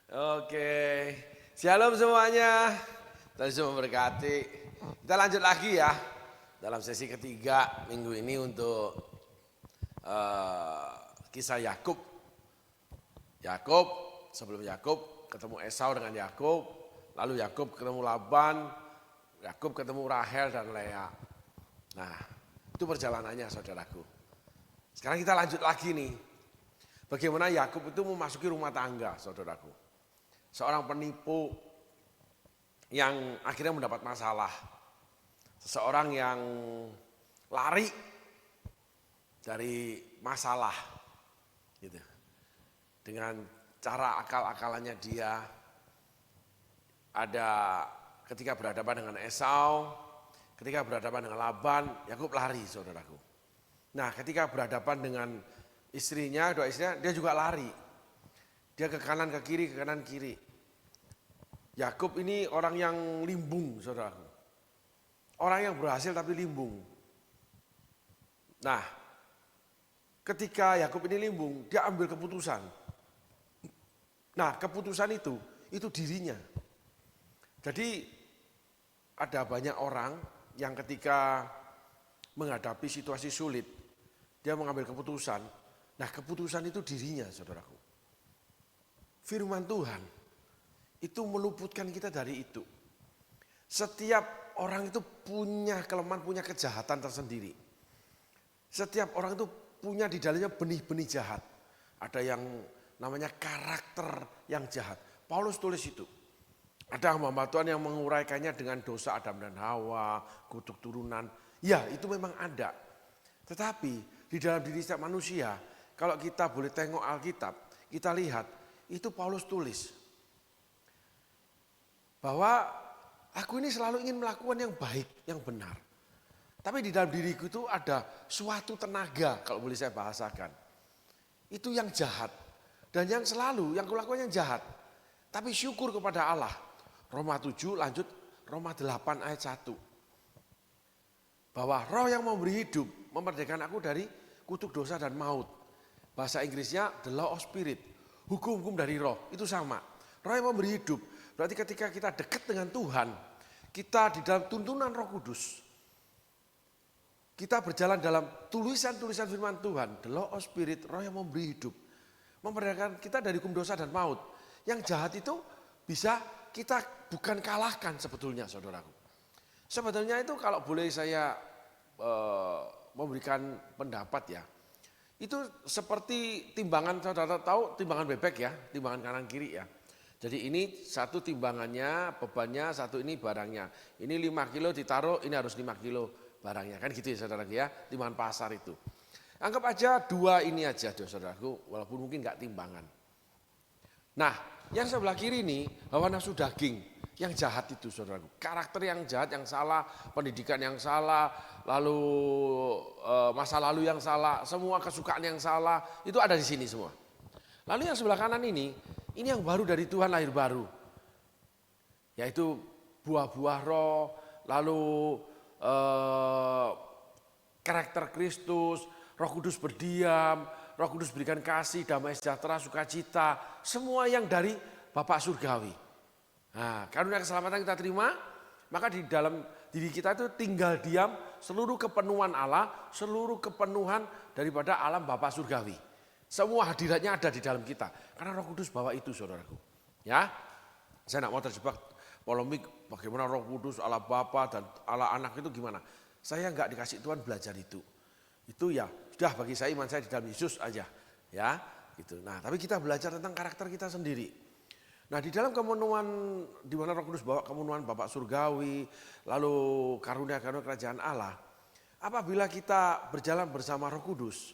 Oke, shalom semuanya. Tuhan Yesus memberkati. Kita lanjut lagi ya dalam sesi ketiga minggu ini untuk kisah Yakub. Yakub, sebelum Yakub ketemu Esau dengan Yakub, lalu Yakub ketemu Laban, Yakub ketemu Rahel dan Lea. Nah, itu perjalanannya saudaraku. Sekarang kita lanjut lagi nih. Bagaimana Yakub itu memasuki rumah tangga, saudaraku. Seorang penipu yang akhirnya mendapat masalah. Seseorang yang lari dari masalah gitu. Dengan cara akal-akalannya dia ada ketika berhadapan dengan Esau, ketika berhadapan dengan Laban, Yakub lari, saudaraku. Nah, ketika berhadapan dengan istrinya, dua istrinya, dia juga lari. Dia ke kanan, ke kiri, ke kanan, kiri. Yakub ini orang yang limbung, saudaraku. Orang yang berhasil tapi limbung. Nah, ketika Yakub ini limbung, dia ambil keputusan. Nah, keputusan itu dirinya. Jadi ada banyak orang yang ketika menghadapi situasi sulit, dia mengambil keputusan. Nah, keputusan itu dirinya, saudaraku. Firman Tuhan itu meluputkan kita dari itu. Setiap orang itu punya kelemahan, punya kejahatan tersendiri. Setiap orang itu punya di dalamnya benih-benih jahat. Ada yang namanya karakter yang jahat. Paulus tulis itu. Ada hamba Tuhan yang menguraikannya dengan dosa Adam dan Hawa, kutuk turunan. Ya, itu memang ada. Tetapi di dalam diri setiap manusia, kalau kita boleh tengok Alkitab, kita lihat itu Paulus tulis bahwa aku ini selalu ingin melakukan yang baik, yang benar. Tapi di dalam diriku itu ada suatu tenaga, kalau boleh saya bahasakan. Itu yang jahat. Dan yang selalu, yang kulakukan yang jahat. Tapi syukur kepada Allah. Roma 7 lanjut Roma 8 ayat 1. Bahwa roh yang memberi hidup, memerdekakan aku dari kutuk dosa dan maut. Bahasa Inggrisnya the law of spirit. Hukum-hukum dari roh, itu sama. Roh yang memberi hidup. Berarti ketika kita dekat dengan Tuhan, kita di dalam tuntunan Roh Kudus. Kita berjalan dalam tulisan-tulisan firman Tuhan. The law of spirit, roh yang memberi hidup. Memerdekakan kita dari hukum dosa dan maut. Yang jahat itu bisa kita bukan kalahkan sebetulnya, saudaraku. Sebetulnya itu kalau boleh saya memberikan pendapat ya. Itu seperti timbangan, saudara tahu timbangan bebek ya, timbangan kanan kiri ya. Jadi ini satu timbangannya, bebannya, satu ini barangnya. Ini 5 kilo ditaruh, ini harus 5 kilo barangnya. Kan gitu ya saudara ya, timbangan pasar itu. Anggap aja dua ini aja saudaraku, walaupun mungkin gak timbangan. Nah, yang sebelah kiri ini hawa nafsu daging, yang jahat itu saudaraku. Karakter yang jahat, yang salah, pendidikan yang salah, lalu masa lalu yang salah, semua kesukaan yang salah, itu ada di sini semua. Lalu yang sebelah kanan ini yang baru dari Tuhan, lahir baru. Yaitu buah-buah roh, lalu karakter Kristus, Roh Kudus berdiam, Roh Kudus berikan kasih, damai sejahtera, sukacita, semua yang dari Bapa Surgawi. Nah, karunia keselamatan kita terima, maka di dalam diri kita itu tinggal diam seluruh kepenuhan Allah, seluruh kepenuhan daripada alam Bapa Surgawi. Semua hadiratnya ada di dalam kita. Karena Roh Kudus bawa itu, saudaraku. Ya, saya tidak mau terjebak polemik bagaimana Roh Kudus, Allah Bapa dan Allah Anak itu gimana. Saya enggak dikasih Tuhan belajar itu. Itu ya sudah bagi saya, iman saya di dalam Yesus aja. Ya, gitu. Nah, tapi kita belajar tentang karakter kita sendiri. Nah, di dalam kemenuhan, di mana Roh Kudus bawa kemenuhan Bapak Surgawi, lalu karunia-karunia kerajaan Allah. Apabila kita berjalan bersama Roh Kudus,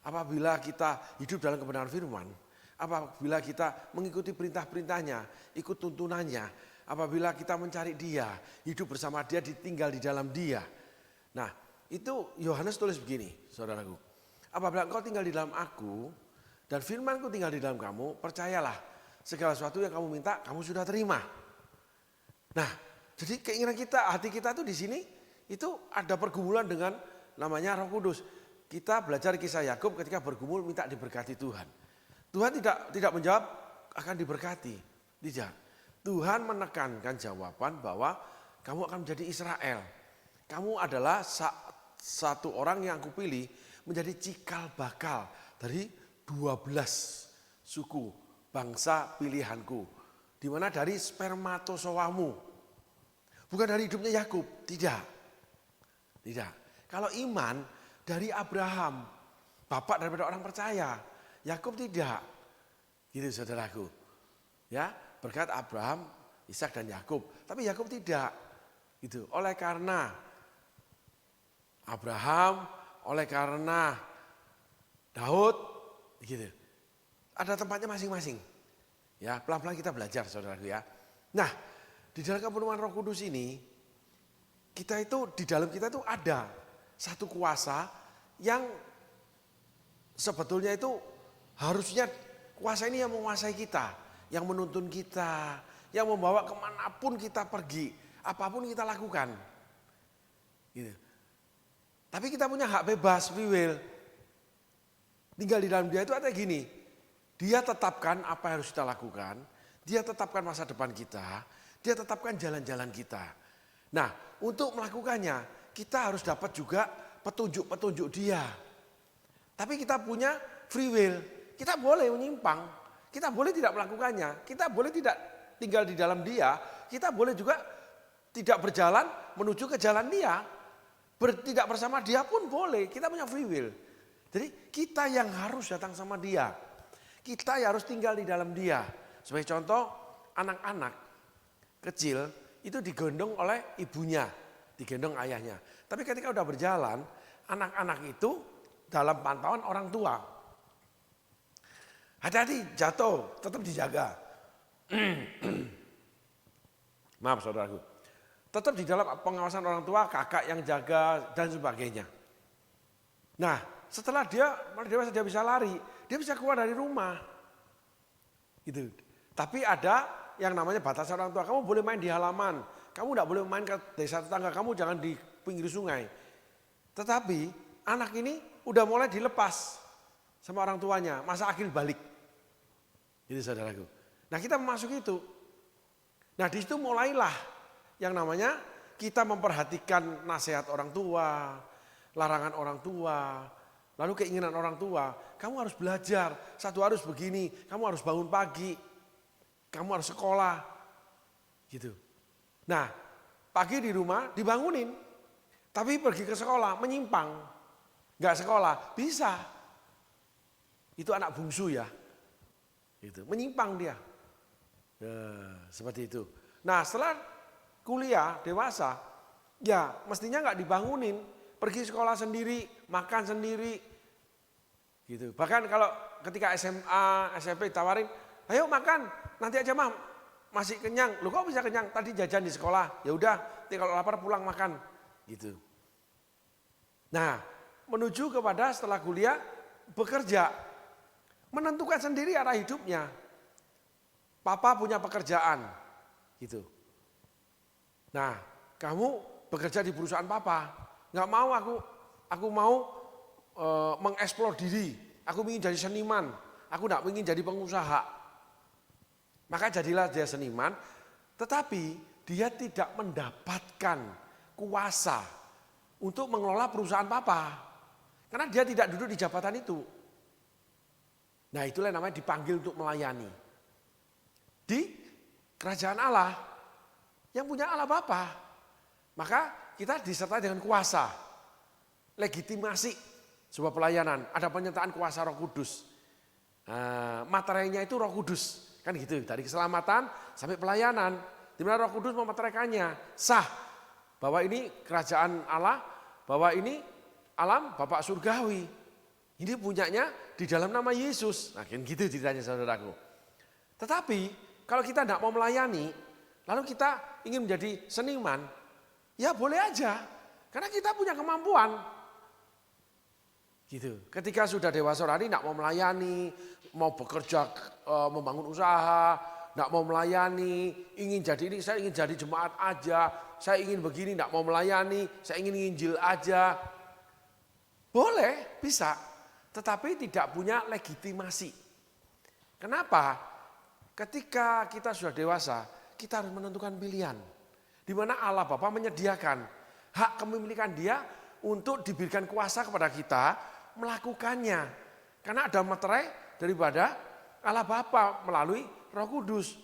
apabila kita hidup dalam kebenaran firman, apabila kita mengikuti perintah-perintahnya, ikut tuntunannya, apabila kita mencari dia, hidup bersama dia, ditinggal di dalam dia. Nah, itu Yohanes tulis begini, saudaraku. Apabila engkau tinggal di dalam aku, dan firmanku tinggal di dalam kamu, percayalah, segala sesuatu yang kamu minta, kamu sudah terima. Nah, jadi keinginan kita, hati kita tuh di sini, itu ada pergumulan dengan namanya Roh Kudus. Kita belajar kisah Yakub ketika bergumul minta diberkati Tuhan. Tuhan tidak menjawab akan diberkati. Tidak. Tuhan menekankan jawaban bahwa kamu akan menjadi Israel. Kamu adalah satu orang yang aku pilih menjadi cikal bakal dari 12 suku bangsa pilihanku. Di mana dari spermatozoamu. Bukan dari hidupnya Yakub, tidak. Tidak. Kalau iman dari Abraham, bapak daripada orang percaya. Yakub tidak. Gitu saudaraku. Ya, berkat Abraham, Ishak dan Yakub. Tapi Yakub tidak. Gitu. Oleh karena Abraham, oleh karena Daud, gitu. Ada tempatnya masing-masing. Ya, pelan-pelan kita belajar saudaraku ya. Nah, di dalam kepenuhan Roh Kudus ini, kita itu di dalam kita itu ada satu kuasa yang sebetulnya itu harusnya kuasa ini yang menguasai kita, yang menuntun kita, yang membawa kemanapun kita pergi, apapun kita lakukan. Gitu. Tapi kita punya hak bebas, free will. Tinggal di dalam dia itu ada gini, dia tetapkan apa yang harus kita lakukan, dia tetapkan masa depan kita, dia tetapkan jalan-jalan kita. Nah, untuk melakukannya, kita harus dapat juga petunjuk-petunjuk dia. Tapi kita punya free will, kita boleh menyimpang, kita boleh tidak melakukannya, kita boleh tidak tinggal di dalam dia, kita boleh juga tidak berjalan menuju ke jalan dia. Tidak bersama dia pun boleh, kita punya free will. Jadi kita yang harus datang sama dia, kita yang harus tinggal di dalam dia. Sebagai contoh, anak-anak kecil itu digendong oleh ibunya, digendong ayahnya. Tapi ketika udah berjalan, anak-anak itu dalam pantauan orang tua. Hati-hati, jatuh, tetap dijaga. Maaf saudaraku. Tetap di dalam pengawasan orang tua, kakak yang jaga dan sebagainya. Nah, setelah dia dewasa dia bisa lari, dia bisa keluar dari rumah. Gitu. Tapi ada yang namanya batasan orang tua. Kamu boleh main di halaman, kamu tidak boleh main ke desa tetangga, kamu jangan di pinggir sungai. Tetapi anak ini udah mulai dilepas sama orang tuanya, masa akil balik. Itu saudaraku. Nah, kita memasuki itu. Nah, di situ mulailah yang namanya kita memperhatikan nasihat orang tua, larangan orang tua, lalu keinginan orang tua. Kamu harus belajar, satu harus begini, kamu harus bangun pagi, kamu harus sekolah. Gitu. Nah, pagi di rumah dibangunin, tapi pergi ke sekolah menyimpang. Enggak sekolah, bisa. Itu anak bungsu ya. Gitu. Menyimpang dia. Nah, seperti itu. Nah, setelah kuliah, dewasa, ya mestinya nggak dibangunin, pergi sekolah sendiri, makan sendiri, gitu. Bahkan kalau ketika SMA, SMP tawarin, ayo makan, nanti aja mah masih kenyang. Loh kok bisa kenyang? Tadi jajan di sekolah, ya udah, nanti kalau lapar pulang makan, gitu. Nah, menuju kepada setelah kuliah bekerja, menentukan sendiri arah hidupnya. Papa punya pekerjaan, gitu. Nah, kamu bekerja di perusahaan papa, nggak mau aku mau mengeksplor diri, aku ingin jadi seniman, aku nggak ingin jadi pengusaha. Maka jadilah dia seniman, tetapi dia tidak mendapatkan kuasa untuk mengelola perusahaan papa, karena dia tidak duduk di jabatan itu. Nah, itulah namanya dipanggil untuk melayani di kerajaan Allah. Yang punya Allah Bapa, maka kita disertai dengan kuasa, legitimasi sebuah pelayanan, ada penyertaan kuasa Roh Kudus. Materainya itu Roh Kudus, kan gitu, dari keselamatan sampai pelayanan, di mana Roh Kudus memateraikannya, sah bahwa ini kerajaan Allah, bahwa ini alam Bapak surgawi, ini punyanya di dalam nama Yesus. Nah, kan gitu ceritanya saudaraku. Tetapi kalau kita tidak mau melayani, lalu kita ingin menjadi seniman, ya boleh aja, karena kita punya kemampuan. Gitu. Ketika sudah dewasa orang ini tidak mau melayani, mau bekerja, membangun usaha, tidak mau melayani, ingin jadi ini, saya ingin jadi jemaat aja, saya ingin begini, tidak mau melayani, saya ingin nginjil aja. Boleh, bisa, tetapi tidak punya legitimasi. Kenapa? ketika kita sudah dewasa, kita harus menentukan pilihan. Di mana Allah Bapa menyediakan hak kepemilikan Dia untuk diberikan kuasa kepada kita melakukannya. Karena ada materai daripada Allah Bapa melalui Roh Kudus.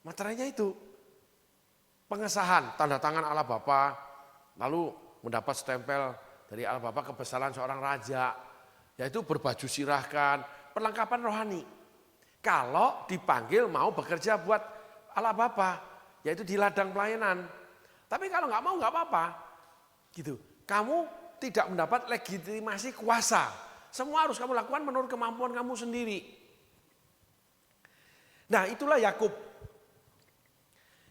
Materainya itu pengesahan tanda tangan Allah Bapa, lalu mendapat stempel dari Allah Bapa kebesaran seorang raja, yaitu berbaju sirahkan, perlengkapan rohani. Kalau dipanggil mau bekerja buat Allah Bapa, yaitu di ladang pelayanan. Tapi kalau nggak mau nggak apa-apa, gitu. Kamu tidak mendapat legitimasi kuasa. Semua harus kamu lakukan menurut kemampuan kamu sendiri. Nah, itulah Yakub.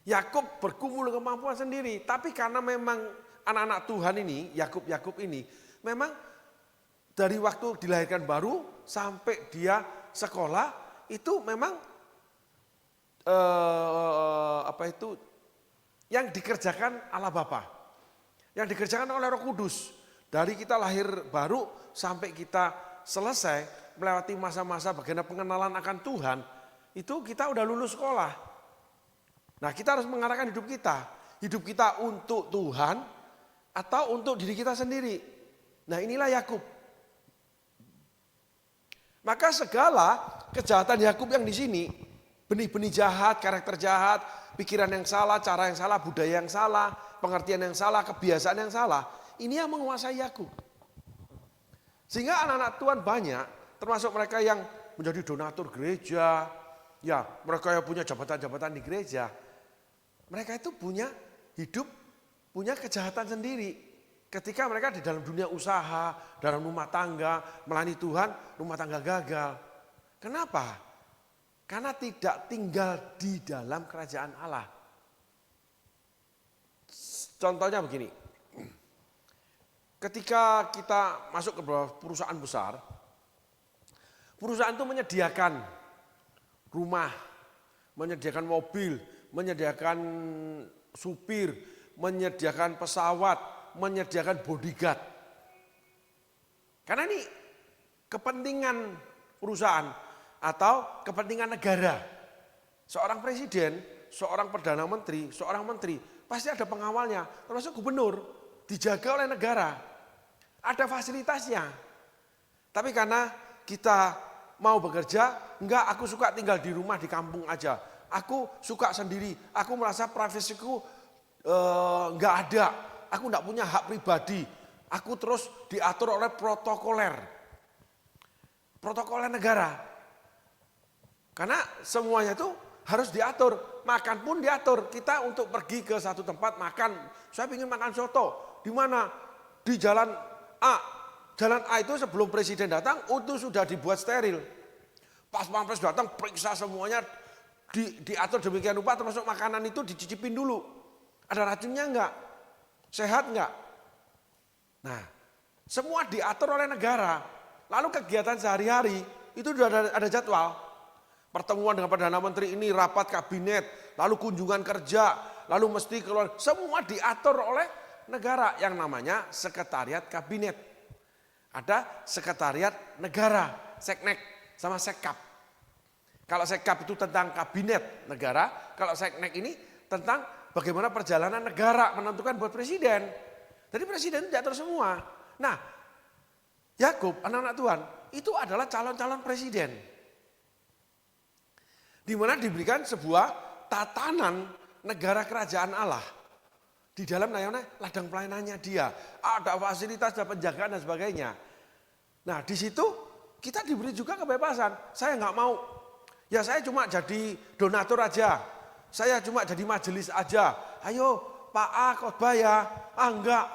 Yakub bergumul kemampuan sendiri, tapi karena memang anak-anak Tuhan ini, Yakub ini, memang dari waktu dilahirkan baru sampai dia sekolah itu memang yang dikerjakan Allah Bapa, yang dikerjakan oleh Roh Kudus. Dari kita lahir baru sampai kita selesai melewati masa-masa bagaimana pengenalan akan Tuhan, itu kita udah lulus sekolah. Nah, kita harus mengarahkan hidup kita untuk Tuhan atau untuk diri kita sendiri. Nah, inilah Yakub. Maka segala kejahatan Yakub yang di sini, benih-benih jahat, karakter jahat, pikiran yang salah, cara yang salah, budaya yang salah, pengertian yang salah, kebiasaan yang salah, ini yang menguasai Yakub. Sehingga anak-anak Tuhan banyak, termasuk mereka yang menjadi donatur gereja, ya mereka yang punya jabatan-jabatan di gereja, mereka itu punya hidup, punya kejahatan sendiri. Ketika mereka di dalam dunia usaha, dalam rumah tangga, melayani Tuhan, rumah tangga gagal. Kenapa? Karena tidak tinggal di dalam kerajaan Allah. Contohnya begini. Ketika kita masuk ke perusahaan besar, perusahaan itu menyediakan rumah, menyediakan mobil, menyediakan supir, menyediakan pesawat, menyediakan bodyguard. Karena ini kepentingan perusahaan atau kepentingan negara. Seorang presiden, seorang perdana menteri, seorang menteri pasti ada pengawalnya, termasuk gubernur, dijaga oleh negara. Ada fasilitasnya. Tapi karena kita mau bekerja, enggak, aku suka tinggal di rumah di kampung aja. Aku suka sendiri, aku merasa privasiku enggak ada. Aku enggak punya hak pribadi. Aku terus diatur oleh protokoler negara. Karena semuanya itu harus diatur. Makan pun diatur. Kita untuk pergi ke satu tempat makan. Saya ingin makan soto. Di mana? Di jalan A. Jalan A itu sebelum presiden datang itu sudah dibuat steril. Pas pampres datang periksa semuanya. Diatur demikian rupa, termasuk makanan itu dicicipin dulu. Ada racunnya enggak? Sehat enggak? Nah, semua diatur oleh negara. Lalu kegiatan sehari-hari itu sudah ada jadwal. Pertemuan dengan Perdana Menteri ini, rapat kabinet, lalu kunjungan kerja, lalu mesti keluar. Semua diatur oleh negara yang namanya sekretariat kabinet. Ada sekretariat negara, seknek sama sekap. Kalau sekap itu tentang kabinet negara, kalau seknek ini tentang bagaimana perjalanan negara menentukan buat presiden. Jadi presiden itu diatur semua. Nah, Yakub, anak-anak Tuhan, itu adalah calon-calon presiden. Di mana diberikan sebuah tatanan negara kerajaan Allah. Di dalam ladang pelayanannya dia. Ada fasilitas, ada penjagaan dan sebagainya. Nah, di situ kita diberi juga kebebasan. Saya nggak mau. Ya saya cuma jadi donatur aja. Saya cuma jadi majelis aja. Ayo Pak A khotbah ya. Enggak.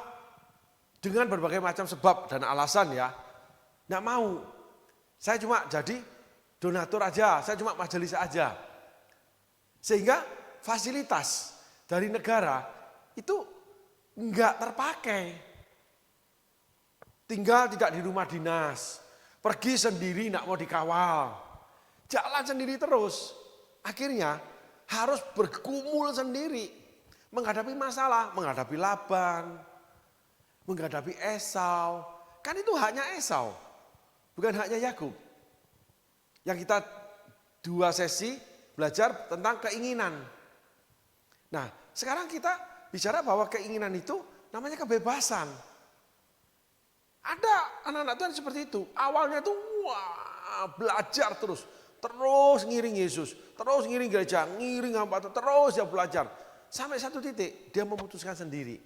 Dengan berbagai macam sebab dan alasan ya. Enggak mau. Saya cuma jadi donatur aja. Saya cuma majelis aja. Sehingga fasilitas dari negara itu enggak terpakai. Tinggal tidak di rumah dinas. Pergi sendiri enggak mau dikawal. Jalan sendiri terus. Akhirnya harus bergumul sendiri. Menghadapi masalah, menghadapi Laban, menghadapi Esau. Kan itu haknya Esau, bukan haknya Yakub. Yang kita 2 sesi belajar tentang keinginan. Nah, sekarang kita bicara bahwa keinginan itu namanya kebebasan. Ada anak-anak Tuhan seperti itu. Awalnya tuh belajar terus ngiring Yesus, terus ngiring gereja, ngiring hamba, terus dia belajar. Sampai satu titik dia memutuskan sendiri.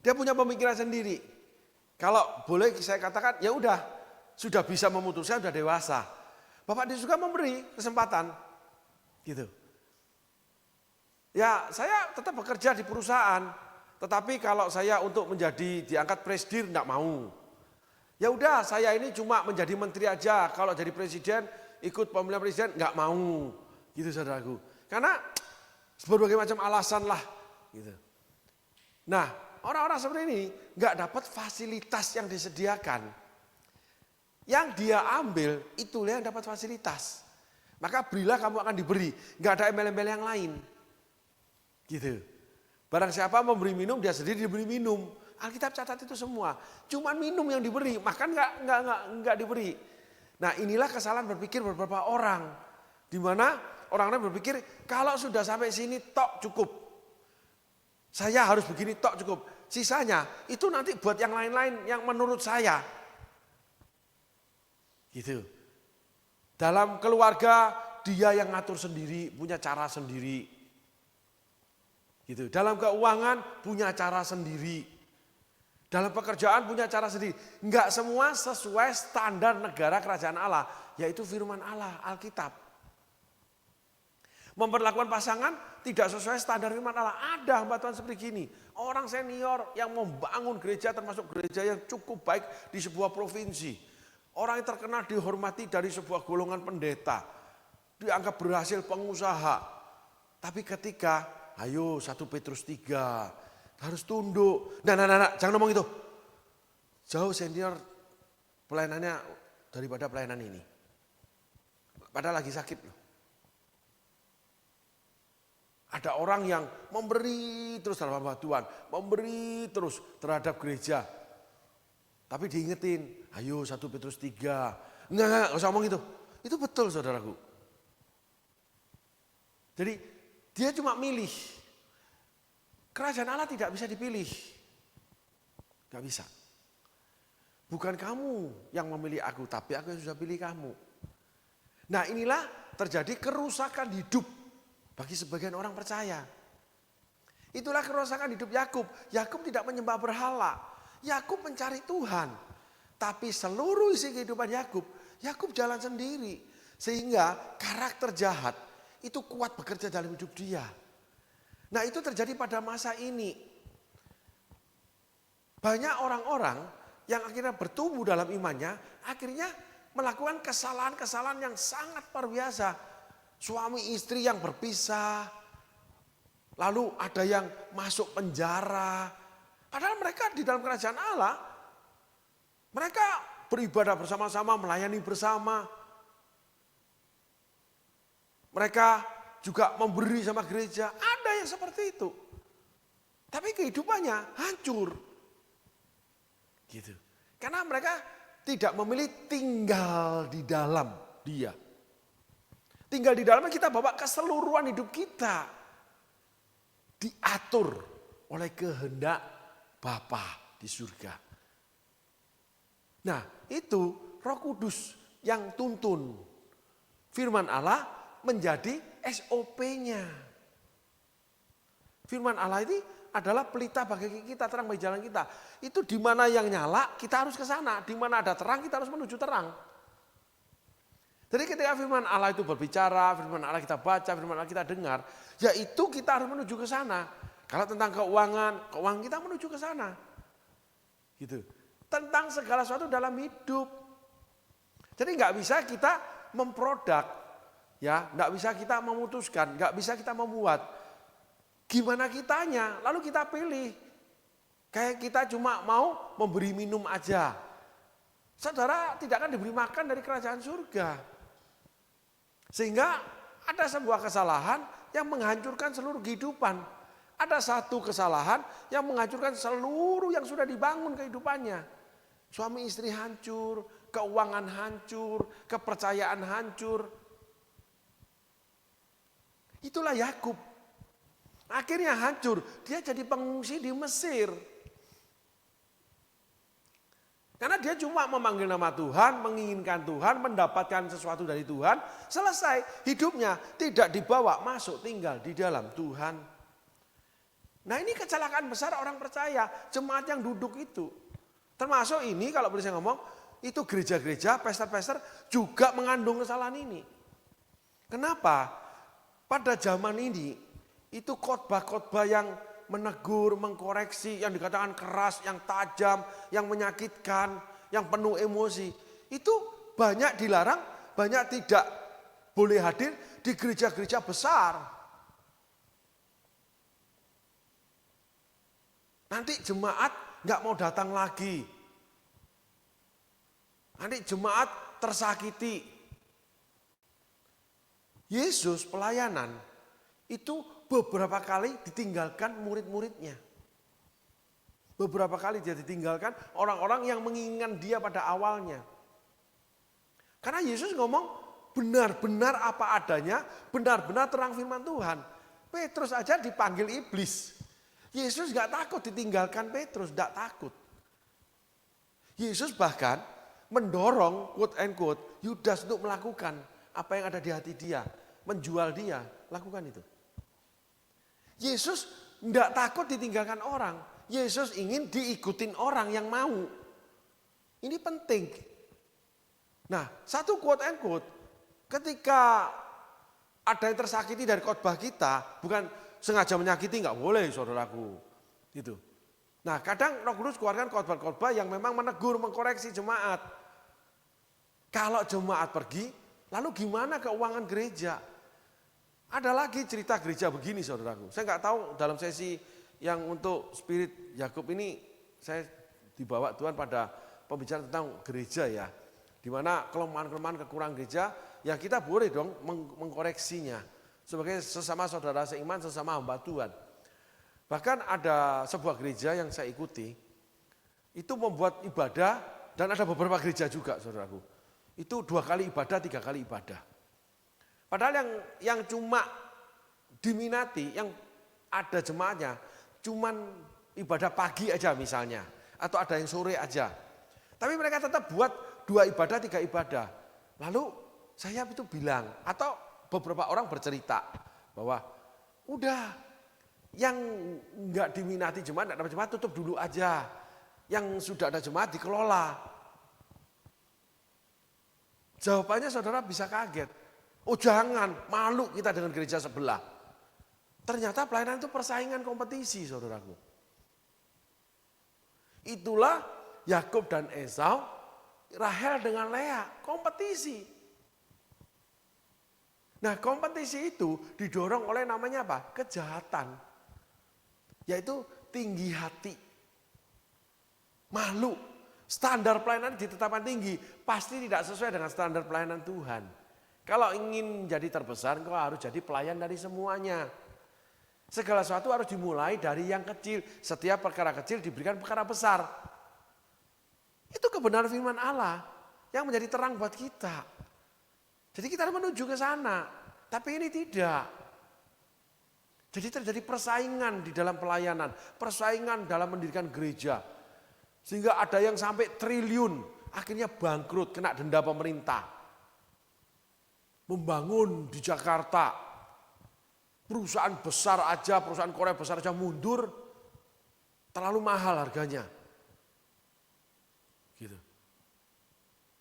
Dia punya pemikiran sendiri. Kalau boleh saya katakan, ya udah, sudah bisa memutuskan, sudah dewasa. Bapak di surga memberi kesempatan, gitu. Ya, saya tetap bekerja di perusahaan, tetapi kalau saya untuk menjadi diangkat presidir enggak mau. Ya udah, saya ini cuma menjadi menteri aja. Kalau jadi presiden, ikut pemilihan presiden enggak mau, gitu saudaraku. Karena berbagai macam alasan lah, gitu. Nah, orang-orang seperti ini enggak dapat fasilitas yang disediakan. Yang dia ambil, itulah yang dapat fasilitas. Maka berilah kamu akan diberi, enggak ada embel-embel yang lain. Gitu. Barang siapa memberi minum, dia sendiri diberi minum. Alkitab catat itu semua. Cuman minum yang diberi, makan enggak diberi. Nah, inilah kesalahan berpikir beberapa orang. Di mana orang-orang berpikir kalau sudah sampai sini tok cukup. Saya harus begini tok cukup. Sisanya itu nanti buat yang lain-lain yang menurut saya. Gitu. Dalam keluarga dia yang ngatur sendiri, punya cara sendiri. Gitu. Dalam keuangan punya cara sendiri. Dalam pekerjaan punya cara sendiri. Enggak semua sesuai standar negara kerajaan Allah, yaitu firman Allah, Alkitab. Memperlakukan pasangan tidak sesuai standar firman Allah. Ada hamba Tuhan seperti gini. Orang senior yang membangun gereja, termasuk gereja yang cukup baik di sebuah provinsi. Orang yang terkenal dihormati dari sebuah golongan pendeta. Dianggap berhasil pengusaha. Tapi ketika, ayo 1 Petrus 3, harus tunduk. Nah, jangan ngomong itu. Jauh senior pelayanannya daripada pelayanan ini. Padahal lagi sakit loh. Ada orang yang memberi terus dalam hamba Tuhan. Memberi terus terhadap gereja. Tapi diingetin, ayo 1 Petrus 3. Enggak usah ngomong itu. Itu betul saudaraku. Jadi dia cuma milih. Kerajaan Allah tidak bisa dipilih. Gak bisa. Bukan kamu yang memilih aku, tapi aku yang sudah pilih kamu. Nah, inilah terjadi kerusakan hidup bagi sebagian orang percaya. Itulah kerusakan hidup Yakub. Yakub tidak menyembah berhala. Yakub mencari Tuhan. Tapi seluruh isi kehidupan Yakub jalan sendiri. Sehingga karakter jahat itu kuat bekerja dalam hidup dia. Nah, itu terjadi pada masa ini. Banyak orang-orang yang akhirnya bertumbuh dalam imannya, akhirnya melakukan kesalahan-kesalahan yang sangat luar biasa. Suami istri yang berpisah, lalu ada yang masuk penjara. Padahal mereka di dalam kerajaan Allah, mereka beribadah bersama-sama, melayani bersama. Mereka juga memberi sama gereja, ada yang seperti itu. Tapi kehidupannya hancur. Gitu. Karena mereka tidak memilih tinggal di dalam dia. Tinggal di dalamnya kita bawa keseluruhan hidup kita. Diatur oleh kehendak Bapa di surga. Nah, itu Roh Kudus yang tuntun. Firman Allah menjadi SOP-nya. Firman Allah ini adalah pelita bagi kita, terang bagi jalan kita. Itu di mana yang nyala, kita harus ke sana. Di mana ada terang, kita harus menuju terang. Jadi ketika firman Allah itu berbicara, firman Allah kita baca, firman Allah kita dengar, yaitu kita harus menuju ke sana. Kalau tentang keuangan kita menuju ke sana. Gitu. Tentang segala sesuatu dalam hidup. Jadi nggak bisa kita memproduk. Ya, enggak bisa kita memutuskan, enggak bisa kita membuat. Gimana kitanya? Lalu kita pilih. Kayak kita cuma mau memberi minum aja. Saudara tidak akan diberi makan dari kerajaan surga. Sehingga ada sebuah kesalahan yang menghancurkan seluruh kehidupan. Ada satu kesalahan yang menghancurkan seluruh yang sudah dibangun kehidupannya. Suami istri hancur, keuangan hancur, kepercayaan hancur. Itulah Yakub. Akhirnya hancur, dia jadi pengungsi di Mesir. Karena dia cuma memanggil nama Tuhan, menginginkan Tuhan, mendapatkan sesuatu dari Tuhan, selesai hidupnya tidak dibawa masuk tinggal di dalam Tuhan. Nah ini kecelakaan besar orang percaya, jemaat yang duduk itu. Termasuk ini kalau boleh saya ngomong, itu gereja-gereja, pester-pester juga mengandung kesalahan ini. Kenapa? Pada zaman ini, itu khotbah-khotbah yang menegur, mengkoreksi, yang dikatakan keras, yang tajam, yang menyakitkan, yang penuh emosi. Itu banyak dilarang, banyak tidak boleh hadir di gereja-gereja besar. Nanti jemaat nggak mau datang lagi. Nanti jemaat tersakiti. Yesus pelayanan itu beberapa kali ditinggalkan murid-muridnya. Beberapa kali dia ditinggalkan orang-orang yang menginginkan dia pada awalnya. Karena Yesus ngomong benar-benar apa adanya, benar-benar terang firman Tuhan. Petrus aja dipanggil iblis. Yesus gak takut ditinggalkan Petrus, gak takut. Yesus bahkan mendorong quote and quote Yudas untuk melakukan apa yang ada di hati dia. Menjual dia, lakukan itu. Yesus tidak takut ditinggalkan orang. Yesus ingin diikutin orang yang mau. Ini penting. Nah, satu quote and quote, ketika ada yang tersakiti dari khotbah kita, bukan sengaja menyakiti, nggak boleh saudaraku. Gitu. Nah, kadang Roh Kudus keluarkan khotbah-khotbah yang memang menegur, mengkoreksi jemaat. Kalau jemaat pergi, lalu gimana keuangan gereja? Ada lagi cerita gereja begini saudaraku. Saya nggak tahu dalam sesi yang untuk spirit Yakub ini saya dibawa Tuhan pada pembicaraan tentang gereja ya. Di mana kelemahan-kelemahan kekurangan gereja ya kita boleh dong mengkoreksinya. Sebagai sesama saudara seiman, sesama hamba Tuhan. Bahkan ada sebuah gereja yang saya ikuti. Itu membuat ibadah dan ada beberapa gereja juga saudaraku. Itu 2 kali ibadah, 3 kali ibadah. Padahal yang cuma diminati, yang ada jemaatnya, cuman ibadah pagi aja misalnya. Atau ada yang sore aja. Tapi mereka tetap buat 2 ibadah, 3 ibadah. Lalu saya itu bilang, atau beberapa orang bercerita bahwa udah yang enggak diminati jemaat, enggak dapat jemaat tutup dulu aja. Yang sudah ada jemaat dikelola. Jawabannya saudara bisa kaget. Oh jangan, malu kita dengan gereja sebelah. Ternyata pelayanan itu persaingan kompetisi saudaraku. Itulah Yakub dan Esau, Rahel dengan Lea, kompetisi. Nah kompetisi itu didorong oleh namanya apa? Kejahatan. Yaitu tinggi hati. Malu. Standar pelayanan ditetapkan tinggi, pasti tidak sesuai dengan standar pelayanan Tuhan. Kalau ingin jadi terbesar, engkau harus jadi pelayan dari semuanya. Segala sesuatu harus dimulai dari yang kecil. Setiap perkara kecil diberikan perkara besar. Itu kebenaran firman Allah yang menjadi terang buat kita. Jadi kita harus menuju ke sana. Tapi ini tidak. Jadi terjadi persaingan di dalam pelayanan. Persaingan dalam mendirikan gereja. Sehingga ada yang sampai triliun. Akhirnya bangkrut, kena denda pemerintah. Membangun di Jakarta, perusahaan besar aja, perusahaan Korea besar aja mundur, terlalu mahal harganya. Gitu.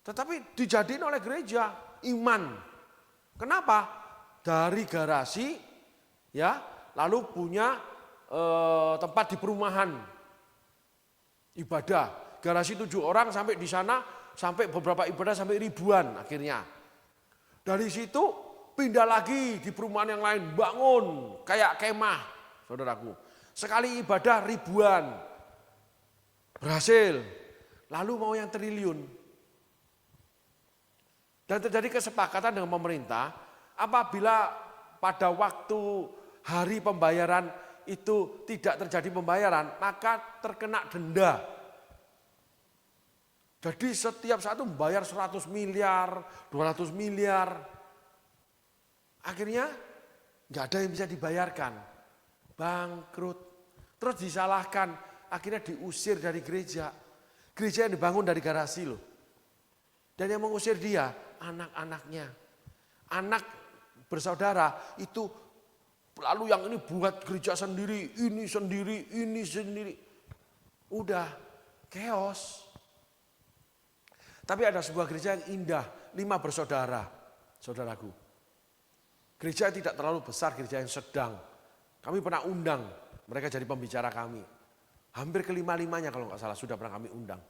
Tetapi dijadiin oleh gereja iman. Kenapa? Dari garasi, ya, lalu punya tempat di perumahan ibadah. Garasi 7 orang sampai di sana, sampai beberapa ibadah sampai ribuan akhirnya. Dari situ pindah lagi di perumahan yang lain, bangun kayak kemah, saudaraku. Sekali ibadah ribuan, berhasil. Lalu mau yang triliun. Dan terjadi kesepakatan dengan pemerintah, apabila pada waktu hari pembayaran itu tidak terjadi pembayaran, maka terkena denda. Jadi setiap satu membayar 100 miliar, 200 miliar. Akhirnya Nggak ada yang bisa dibayarkan. Bangkrut. Terus disalahkan. Akhirnya diusir dari gereja. Gereja yang dibangun dari garasi loh. Dan yang mengusir dia, anak-anaknya. Anak bersaudara itu lalu yang ini buat gereja sendiri, ini sendiri, ini sendiri. Udah, chaos. Tapi ada sebuah gereja yang indah, 5 bersaudara, saudaraku. Gereja yang tidak terlalu besar, gereja yang sedang. Kami pernah undang, mereka jadi pembicara kami. Hampir kelima-limanya kalau nggak salah sudah pernah kami undang.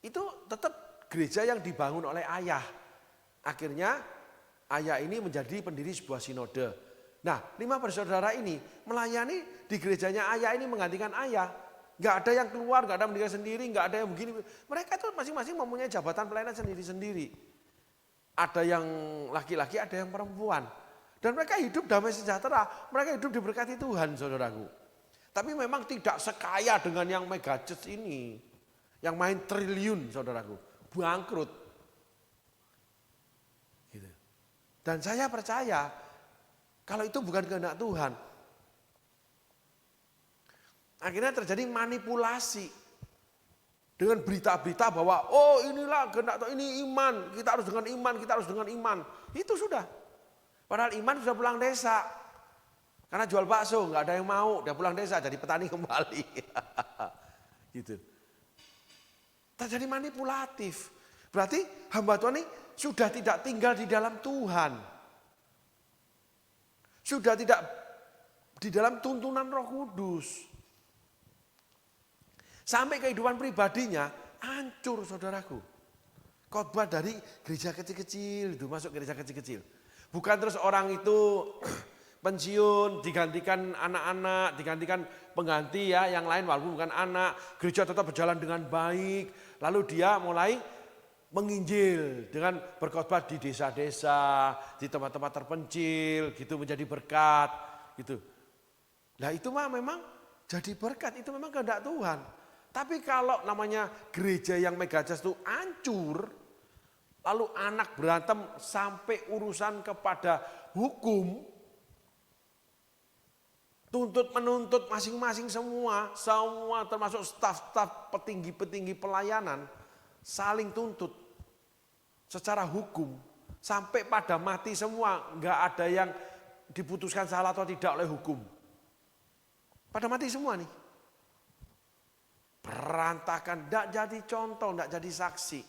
Itu tetap gereja yang dibangun oleh ayah. Akhirnya ayah ini menjadi pendiri sebuah sinode. Nah, 5 bersaudara ini melayani di gerejanya ayah ini menggantikan ayah. Nggak ada yang keluar, nggak ada yang mendirikan sendiri, nggak ada yang begini. Mereka itu masing-masing mempunyai jabatan pelayanan sendiri-sendiri. Ada yang laki-laki, ada yang perempuan. Dan mereka hidup damai sejahtera, mereka hidup diberkati Tuhan, saudaraku. Tapi memang tidak sekaya dengan yang mega church ini. Yang main triliun, saudaraku. Bangkrut. Gitu. Dan saya percaya, kalau itu bukan kehendak Tuhan. Akhirnya terjadi manipulasi. Dengan berita-berita bahwa, oh inilah kehendak Tuhan, ini iman. Kita harus dengan iman, kita harus dengan iman. Itu sudah. Padahal iman sudah pulang desa. Karena jual bakso, nggak ada yang mau. Dia pulang desa, jadi petani kembali. Gitu. Terjadi manipulatif. Berarti hamba Tuhan ini sudah tidak tinggal di dalam Tuhan. Sudah tidak di dalam tuntunan Roh Kudus. Sampai kehidupan pribadinya hancur, saudaraku. Khotbah dari gereja kecil-kecil, itu masuk gereja kecil-kecil. Bukan terus orang itu pensiun, digantikan anak-anak, digantikan pengganti ya, yang lain walaupun bukan anak. Gereja tetap berjalan dengan baik. Lalu dia mulai menginjil dengan berkhotbah di desa-desa, di tempat-tempat terpencil, gitu menjadi berkat, gitu. Nah itu mah memang jadi berkat, itu memang kehendak Tuhan. Tapi kalau namanya gereja yang megajas itu hancur, lalu anak berantem sampai urusan kepada hukum, tuntut menuntut masing-masing semua termasuk staf-staf petinggi-petinggi pelayanan saling tuntut secara hukum sampai pada mati semua, nggak ada yang diputuskan salah atau tidak oleh hukum. Pada mati semua nih. Berantakan, tidak jadi contoh, tidak jadi saksi.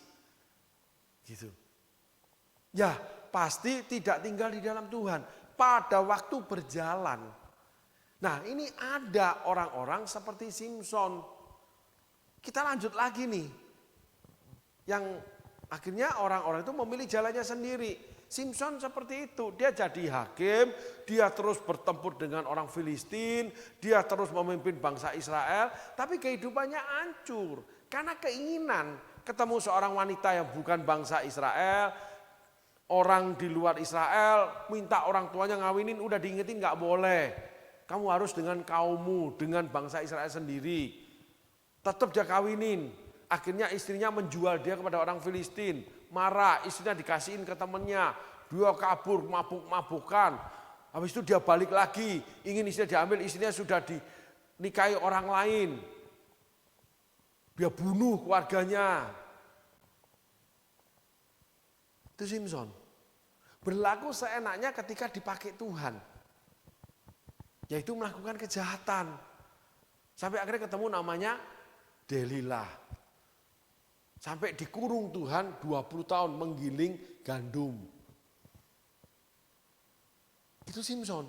Gitu. Ya, pasti tidak tinggal di dalam Tuhan. Pada waktu berjalan. Nah, ini ada orang-orang seperti Simson. Kita lanjut lagi nih. Yang akhirnya orang-orang itu memilih jalannya sendiri. Simson seperti itu, dia jadi hakim, dia terus bertempur dengan orang Filistin, dia terus memimpin bangsa Israel, tapi kehidupannya hancur. Karena keinginan ketemu seorang wanita yang bukan bangsa Israel, orang di luar Israel, minta orang tuanya ngawinin, udah diingetin gak boleh. Kamu harus dengan kaummu, dengan bangsa Israel sendiri. Tetap dia kawinin. Akhirnya istrinya menjual dia kepada orang Filistin. Marah, istrinya dikasihin ke temannya. Dia kabur, mabuk-mabukan. Habis itu dia balik lagi. Ingin istrinya diambil, istrinya sudah dinikahi orang lain. Dia bunuh keluarganya. Itu Simson. Berlaku seenaknya ketika dipakai Tuhan. Yaitu melakukan kejahatan. Sampai akhirnya ketemu namanya Delilah. Sampai dikurung Tuhan 20 tahun menggiling gandum. Itu Simson.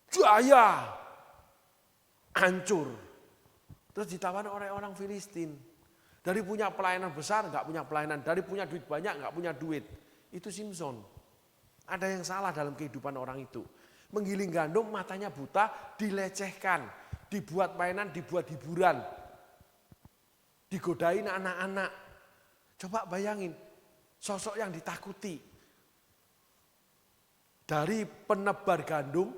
Jaya. Hancur. Terus ditawan oleh orang Filistin. Dari punya pelayanan besar enggak punya pelayanan. Dari punya duit banyak enggak punya duit. Itu Simson. Ada yang salah dalam kehidupan orang itu. Menggiling gandum, matanya buta, dilecehkan. Dibuat mainan, dibuat hiburan. Digodain anak-anak. Coba bayangin, sosok yang ditakuti. Dari penebar gandum,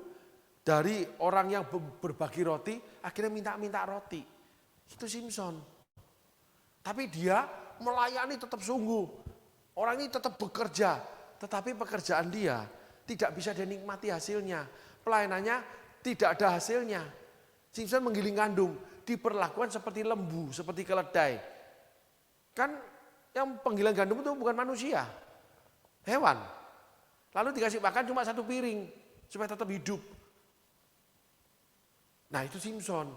dari orang yang berbagi roti, akhirnya minta-minta roti. Itu Simson. Tapi dia melayani tetap sungguh. Orang ini tetap bekerja, tetapi pekerjaan dia tidak bisa dinikmati hasilnya. Pelayanannya tidak ada hasilnya. Simpson menggiling gandum, diperlakukan seperti lembu, seperti keledai. Kan yang penggiling gandum itu bukan manusia, hewan. Lalu dikasih makan cuma 1 piring, supaya tetap hidup. Nah itu Simpson.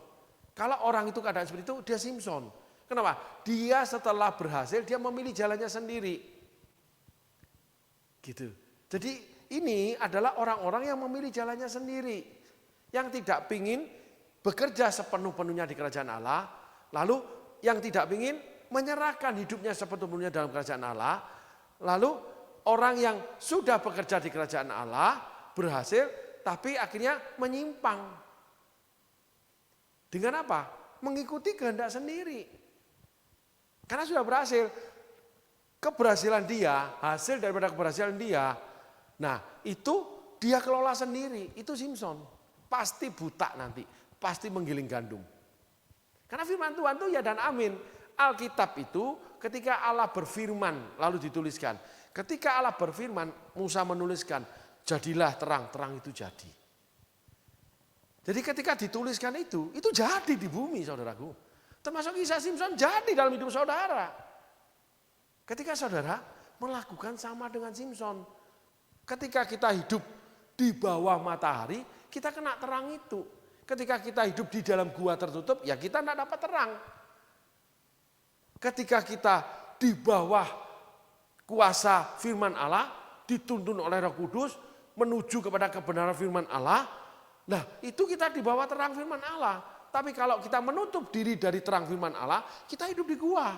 Kalau orang itu keadaan seperti itu, dia Simpson. Kenapa? Dia setelah berhasil, dia memilih jalannya sendiri. Gitu. Jadi ini adalah orang-orang yang memilih jalannya sendiri. Yang tidak pingin bekerja sepenuh-penuhnya di kerajaan Allah. Lalu yang tidak pingin menyerahkan hidupnya sepenuh-penuhnya dalam kerajaan Allah. Lalu orang yang sudah bekerja di kerajaan Allah, berhasil, tapi akhirnya menyimpang. Dengan apa? Mengikuti kehendak sendiri. Karena sudah berhasil. Keberhasilan dia, hasil daripada keberhasilan dia. Nah itu dia kelola sendiri. Itu Simpson. Pasti buta nanti. Pasti menggiling gandum. Karena firman Tuhan itu ya dan amin. Alkitab itu ketika Allah berfirman lalu dituliskan. Ketika Allah berfirman, Musa menuliskan, jadilah terang, terang itu jadi. Jadi ketika dituliskan itu jadi di bumi saudaraku. Termasuk kisah Simpson jadi dalam hidup saudara. Ketika saudara melakukan sama dengan Simpson. Ketika kita hidup di bawah matahari, kita kena terang itu. Ketika kita hidup di dalam gua tertutup, ya kita tidak dapat terang. Ketika kita di bawah kuasa firman Allah, dituntun oleh Roh Kudus, menuju kepada kebenaran firman Allah, nah itu kita di bawah terang firman Allah. Tapi kalau kita menutup diri dari terang firman Allah, kita hidup di gua.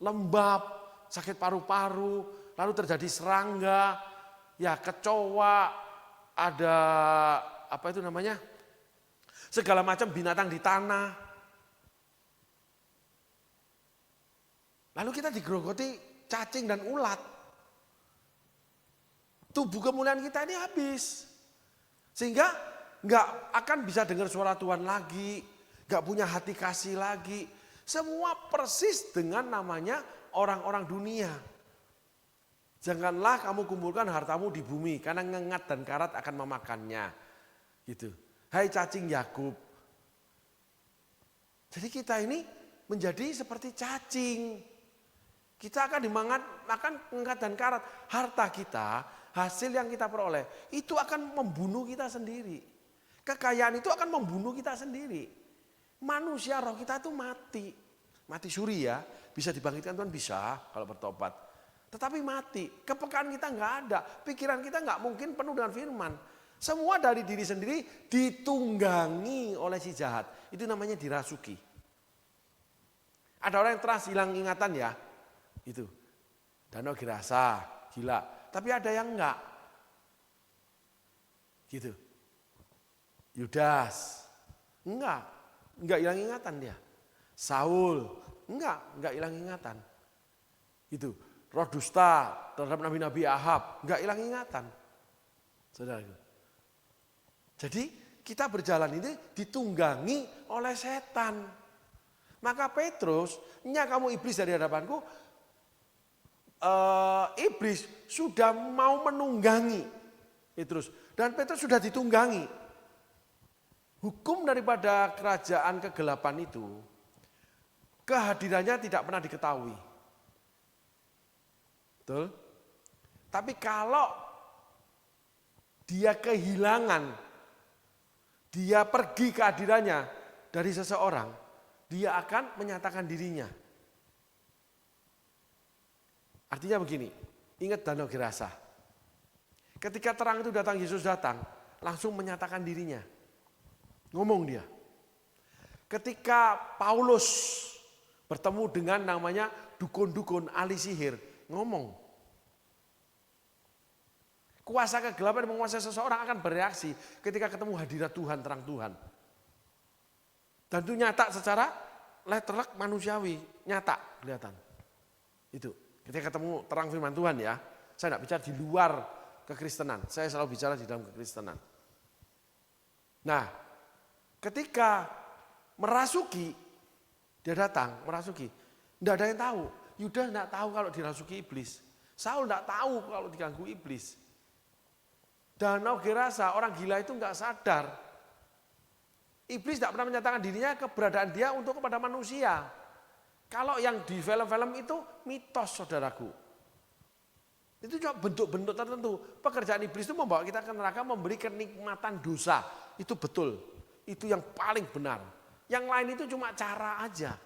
Lembab, sakit paru-paru, lalu terjadi serangga, ya kecoa, ada apa itu namanya? Segala macam binatang di tanah. Lalu kita digerogoti cacing dan ulat. Tubuh kemuliaan kita ini habis. Sehingga nggak akan bisa dengar suara Tuhan lagi, nggak punya hati kasih lagi. Semua persis dengan namanya orang-orang dunia. Janganlah kamu kumpulkan hartamu di bumi, karena ngengat dan karat akan memakannya. Gitu. Hai cacing Yakub. Jadi kita ini menjadi seperti cacing. Kita akan makan ngengat dan karat. Harta kita, hasil yang kita peroleh, itu akan membunuh kita sendiri. Kekayaan itu akan membunuh kita sendiri. Manusia roh kita itu mati. Mati suri ya, bisa dibangkitkan Tuhan bisa kalau bertobat. Tetapi mati, kepekaan kita nggak ada. Pikiran kita nggak mungkin penuh dengan firman. Semua dari diri sendiri ditunggangi oleh si jahat. Itu namanya dirasuki. Ada orang yang teras hilang ingatan ya. Itu. Danau Girasa, gila. Tapi ada yang enggak. Gitu. Yudas. Enggak hilang ingatan dia. Saul, enggak hilang ingatan. Gitu. Roh dusta terhadap nabi-nabi Ahab, enggak hilang ingatan. Saudara. Jadi kita berjalan ini ditunggangi oleh setan. Maka Petrus, "Nya kamu iblis dari hadapanku." Iblis sudah mau menunggangi Petrus. Dan Petrus sudah ditunggangi. Hukum daripada kerajaan kegelapan itu, kehadirannya tidak pernah diketahui. Betul? Tapi kalau dia kehilangan, dia pergi kehadirannya dari seseorang, dia akan menyatakan dirinya. Artinya begini, ingat Danau Gerasa. Ketika terang itu datang, Yesus datang, langsung menyatakan dirinya. Ngomong dia. Ketika Paulus bertemu dengan namanya dukun-dukun ahli sihir, ngomong. Kuasa kegelapan menguasai seseorang akan bereaksi ketika ketemu hadirat Tuhan, terang Tuhan. Dan itu nyata secara letterlek manusiawi, nyata kelihatan. Itu. Ketika ketemu terang firman Tuhan ya, saya tidak bicara di luar kekristenan, saya selalu bicara di dalam kekristenan. Nah, ketika merasuki, dia datang merasuki, tidak ada yang tahu. Yudas tidak tahu kalau dirasuki iblis, Saul tidak tahu kalau diganggu iblis. Danau Gerasa, orang gila itu enggak sadar. Iblis tidak pernah menyatakan dirinya keberadaan dia untuk kepada manusia. Kalau yang di film-film itu mitos, saudaraku. Itu cuma bentuk-bentuk tertentu. Pekerjaan iblis itu membawa kita ke neraka, memberi kenikmatan dosa. Itu betul. Itu yang paling benar. Yang lain itu cuma cara aja.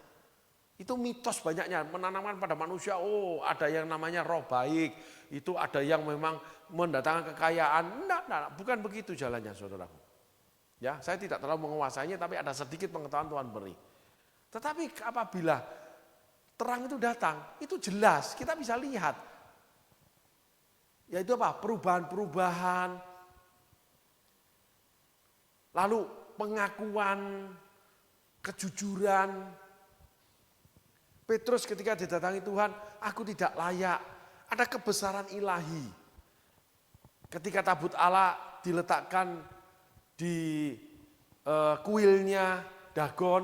Itu mitos banyaknya, menanamkan pada manusia, oh ada yang namanya roh baik, itu ada yang memang mendatangkan kekayaan. Enggak, bukan begitu jalannya, saudaraku. Ya, saya tidak terlalu menguasainya, tapi ada sedikit pengetahuan Tuhan beri. Tetapi apabila terang itu datang, itu jelas, kita bisa lihat. Yaitu apa? Perubahan-perubahan, lalu pengakuan, kejujuran. Petrus ketika didatangi Tuhan, aku tidak layak. Ada kebesaran ilahi. Ketika tabut Allah diletakkan di kuilnya Dagon,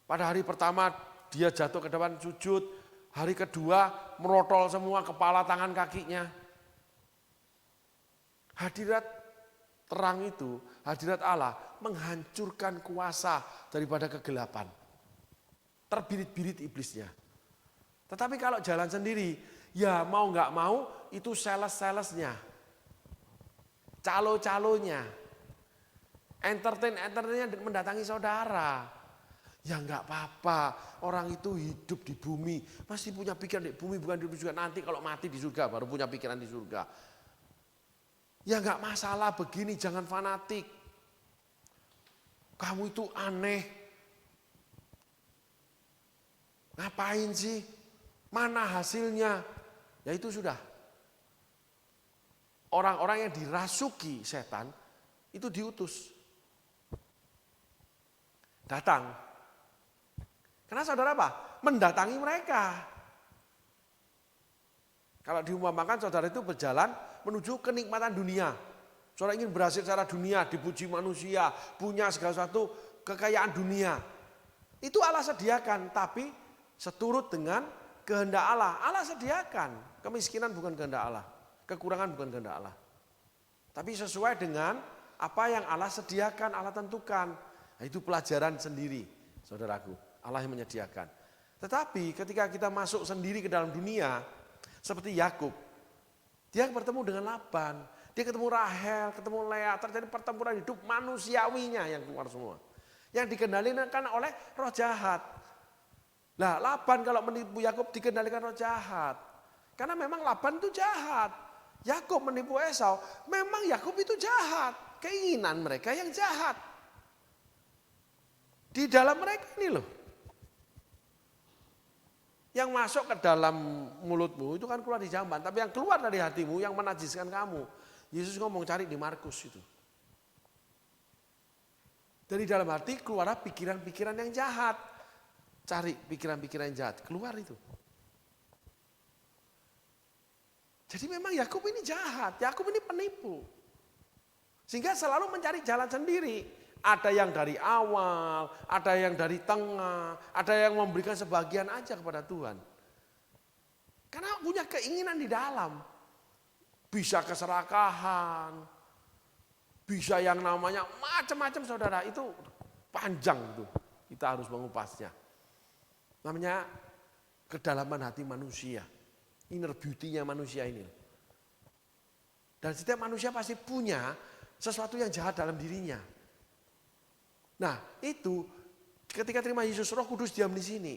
pada hari pertama dia jatuh ke depan sujud, hari kedua merotol semua kepala tangan kakinya. Hadirat terang itu, hadirat Allah menghancurkan kuasa daripada kegelapan. Terbirit-birit iblisnya. Tetapi kalau jalan sendiri, ya mau nggak mau itu sales-salesnya, calo-calonya, entertainnya mendatangi saudara. Ya nggak apa-apa, orang itu hidup di bumi, masih punya pikiran di bumi, bukan di surga. Nanti kalau mati di surga baru punya pikiran di surga. Ya nggak masalah begini, jangan fanatik. Kamu itu aneh. Ngapain sih? Mana hasilnya? Ya itu sudah. Orang-orang yang dirasuki setan itu diutus. Datang. Karena saudara apa? Mendatangi mereka. Kalau diumpamakan saudara itu berjalan menuju kenikmatan dunia. Saudara ingin berhasil secara dunia, dipuji manusia, punya segala sesuatu kekayaan dunia. Itu Allah sediakan, tapi seturut dengan kehendak Allah. Allah sediakan. Kemiskinan bukan kehendak Allah. Kekurangan bukan kehendak Allah. Tapi sesuai dengan apa yang Allah sediakan, Allah tentukan. Nah, itu pelajaran sendiri, saudaraku. Allah yang menyediakan. Tetapi ketika kita masuk sendiri ke dalam dunia, seperti Yakub, dia bertemu dengan Laban, dia ketemu Rahel, ketemu Lea, terjadi pertempuran hidup manusiawinya yang keluar semua. Yang dikendalikan oleh roh jahat. Nah, Laban kalau menipu Yakub dikendalikan roh jahat. Karena memang Laban itu jahat. Yakub menipu Esau, memang Yakub itu jahat. Keinginan mereka yang jahat. Di dalam mereka ini loh. Yang masuk ke dalam mulutmu itu kan keluar di jamban. Tapi yang keluar dari hatimu yang menajiskan kamu. Yesus ngomong cari di Markus itu. Dari dalam hati keluar pikiran-pikiran yang jahat. Cari pikiran-pikiran yang jahat. Keluar itu. Jadi memang Yakub ini jahat. Yakub ini penipu. Sehingga selalu mencari jalan sendiri. Ada yang dari awal, ada yang dari tengah, ada yang memberikan sebagian aja kepada Tuhan. Karena punya keinginan di dalam. Bisa keserakahan, bisa yang namanya macam-macam saudara, itu panjang itu. Kita harus mengupasnya. Namanya kedalaman hati manusia, inner beauty-nya manusia ini. Dan setiap manusia pasti punya sesuatu yang jahat dalam dirinya. Nah itu ketika terima Yesus, Roh Kudus diam di sini.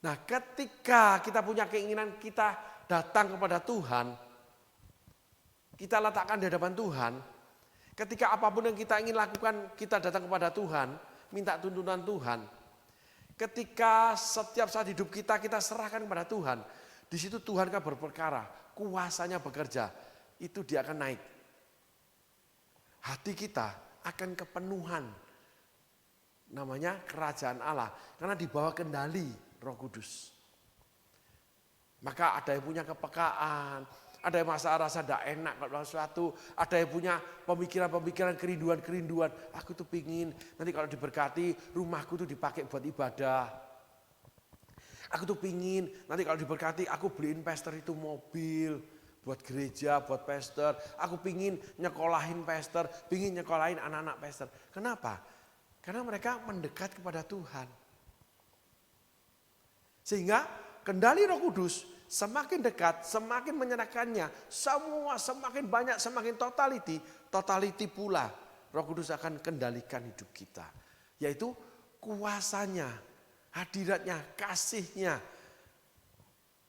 Nah ketika kita punya keinginan kita datang kepada Tuhan, kita letakkan di hadapan Tuhan. Ketika apapun yang kita ingin lakukan, kita datang kepada Tuhan, minta tuntunan Tuhan. Ketika setiap saat hidup kita serahkan kepada Tuhan, di situ Tuhan kan berperkara, kuasanya bekerja, itu dia akan naik. Hati kita akan kepenuhan, namanya kerajaan Allah, karena di bawah kendali Roh Kudus. Maka ada yang punya kepekaan, ada yang rasa tidak enak kalau sesuatu, ada yang punya pemikiran-pemikiran, kerinduan-kerinduan. Aku tuh pingin nanti kalau diberkati rumahku tuh dipakai buat ibadah. Aku tuh pingin nanti kalau diberkati aku beli investor itu mobil, buat gereja, buat pastor. Aku pingin nyekolahin pastor, pingin nyekolahin anak-anak pastor. Kenapa? Karena mereka mendekat kepada Tuhan. Sehingga kendali Roh Kudus semakin dekat, semakin menyerahkannya. Semua semakin banyak, semakin totality pula. Roh Kudus akan kendalikan hidup kita. Yaitu kuasanya, hadiratnya, kasihnya,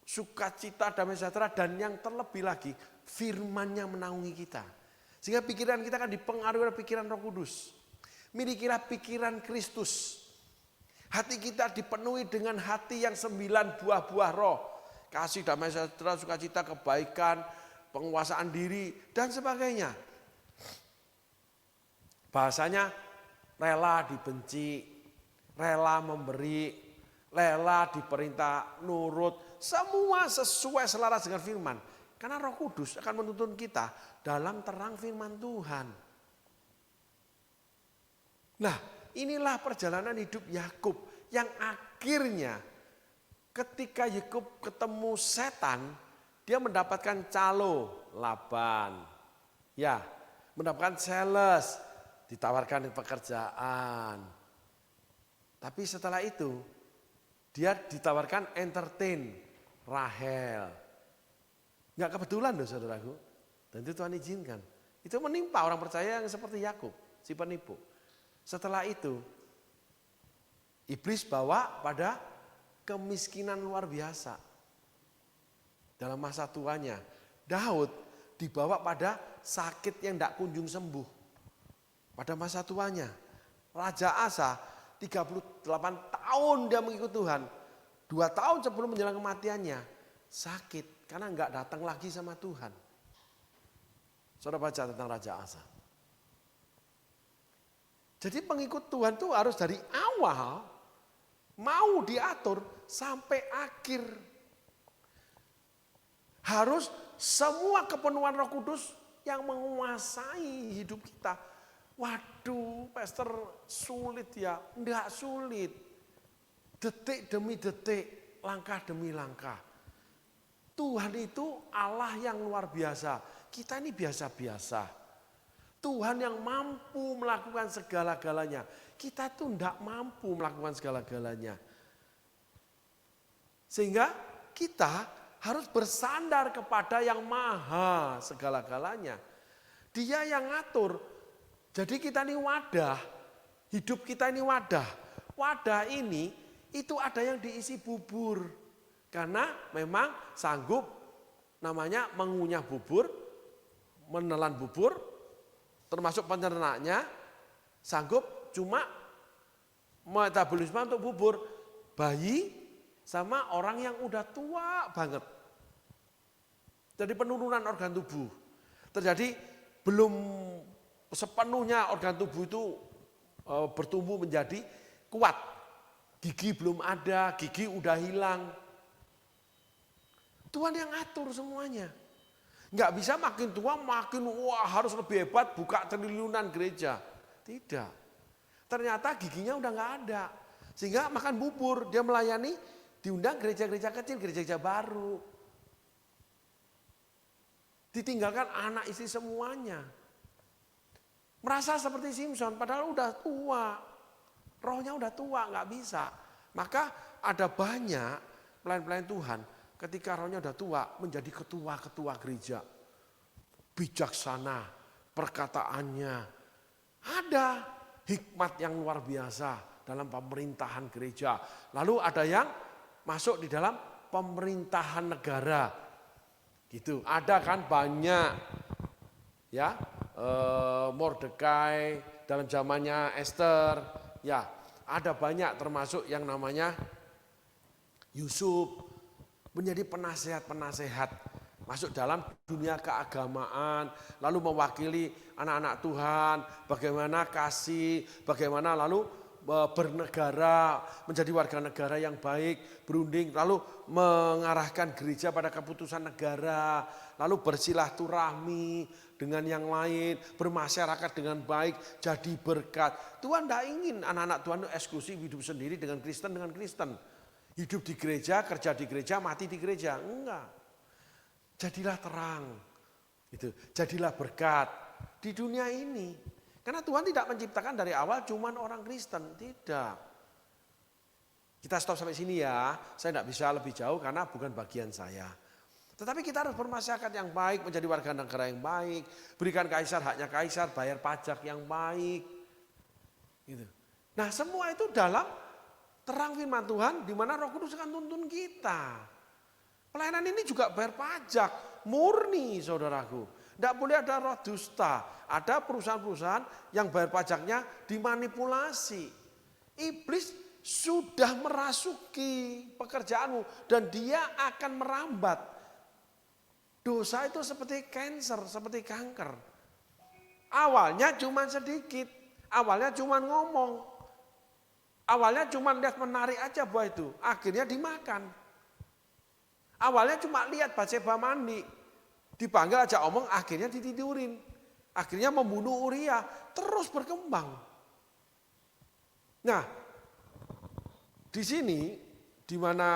sukacita, damai sejahtera, dan yang terlebih lagi firman-Nya menaungi kita. Sehingga pikiran kita akan dipengaruhi oleh pikiran Roh Kudus. Milikilah pikiran Kristus. Hati kita dipenuhi dengan hati yang 9 buah roh. Kasih, damai sejahtera, sukacita, kebaikan, penguasaan diri, dan sebagainya. Bahasanya rela dibenci, rela memberi, rela diperintah, nurut. Semua sesuai selaras dengan firman. Karena Roh Kudus akan menuntun kita dalam terang firman Tuhan. Nah, inilah perjalanan hidup Yakub yang akhirnya ketika Yakub ketemu setan, dia mendapatkan calo Laban. Ya, mendapatkan sales, ditawarkan pekerjaan. Tapi setelah itu dia ditawarkan entertain Rahel. Enggak kebetulan loh saudaraku. Dan itu Tuhan izinkan. Itu menimpa orang percaya yang seperti Yakub, si penipu. Setelah itu iblis bawa pada kemiskinan luar biasa. Dalam masa tuanya Daud dibawa pada sakit yang tidak kunjung sembuh. Pada masa tuanya Raja Asa 38 tahun dia mengikut Tuhan. 2 tahun sebelum menjelang kematiannya sakit karena enggak datang lagi sama Tuhan. Saudara baca tentang Raja Asa. Jadi pengikut Tuhan itu harus dari awal mau diatur sampai akhir. Harus semua kepenuhan Roh Kudus yang menguasai hidup kita. Waduh, pastor sulit ya. Enggak sulit. Detik demi detik, langkah demi langkah. Tuhan itu Allah yang luar biasa. Kita ini biasa-biasa. Tuhan yang mampu melakukan segala-galanya. Kita tuh tidak mampu melakukan segala-galanya. Sehingga kita harus bersandar kepada yang maha segala-galanya. Dia yang ngatur. Jadi kita ini wadah. Hidup kita ini wadah. Wadah ini itu ada yang diisi bubur. Karena memang sanggup namanya mengunyah bubur, menelan bubur, termasuk pencernanya sanggup cuma metabolisme untuk bubur bayi sama orang yang udah tua banget. Jadi penurunan organ tubuh terjadi, belum sepenuhnya organ tubuh itu bertumbuh menjadi kuat. Gigi belum ada, gigi udah hilang. Tuhan yang atur semuanya. Enggak bisa makin tua makin wah harus lebih hebat buka triliunan gereja. Tidak. Ternyata giginya udah enggak ada. Sehingga makan bubur, dia melayani, diundang gereja-gereja kecil, gereja-gereja baru. Ditinggalkan anak istri semuanya. Merasa seperti Simpson padahal udah tua. Rohnya udah tua, enggak bisa. Maka ada banyak pelayan-pelayan Tuhan ketika rohnya udah tua menjadi ketua-ketua gereja. Bijaksana perkataannya. Ada hikmat yang luar biasa dalam pemerintahan gereja. Lalu ada yang masuk di dalam pemerintahan negara. Gitu. Ada kan banyak ya, Mordekai dalam zamannya Esther, ya, ada banyak termasuk yang namanya Yusuf. Menjadi penasehat-penasehat masuk dalam dunia keagamaan, lalu mewakili anak-anak Tuhan, bagaimana kasih, bagaimana lalu bernegara, menjadi warga negara yang baik, berunding, lalu mengarahkan gereja pada keputusan negara, lalu bersilaturahmi dengan yang lain, bermasyarakat dengan baik, jadi berkat. Tuhan tidak ingin anak-anak Tuhan itu eksklusif hidup sendiri dengan Kristen. Hidup di gereja, kerja di gereja, mati di gereja. Enggak. Jadilah terang. Jadilah berkat di dunia ini. Karena Tuhan tidak menciptakan dari awal cuman orang Kristen, tidak. Kita stop sampai sini ya, saya tidak bisa lebih jauh karena bukan bagian saya. Tetapi kita harus bermasyarakat yang baik, menjadi warga negara yang baik, berikan kaisar haknya kaisar, bayar pajak yang baik. Gitu. Nah semua itu dalam terang firman Tuhan di mana Roh Kudus akan tuntun kita. Pelayanan ini juga bayar pajak, murni saudaraku. Tidak boleh ada roh dusta, ada perusahaan-perusahaan yang bayar pajaknya dimanipulasi. Iblis sudah merasuki pekerjaanmu dan dia akan merambat. Dosa itu seperti kanker, seperti kanker. Awalnya cuma sedikit, awalnya cuma ngomong. Awalnya cuma lihat menarik aja buah itu, akhirnya dimakan. Awalnya cuma lihat Batseba mandi, dipanggil aja omong, akhirnya ditidurin. Akhirnya membunuh Uria, terus berkembang. Nah, di sini di mana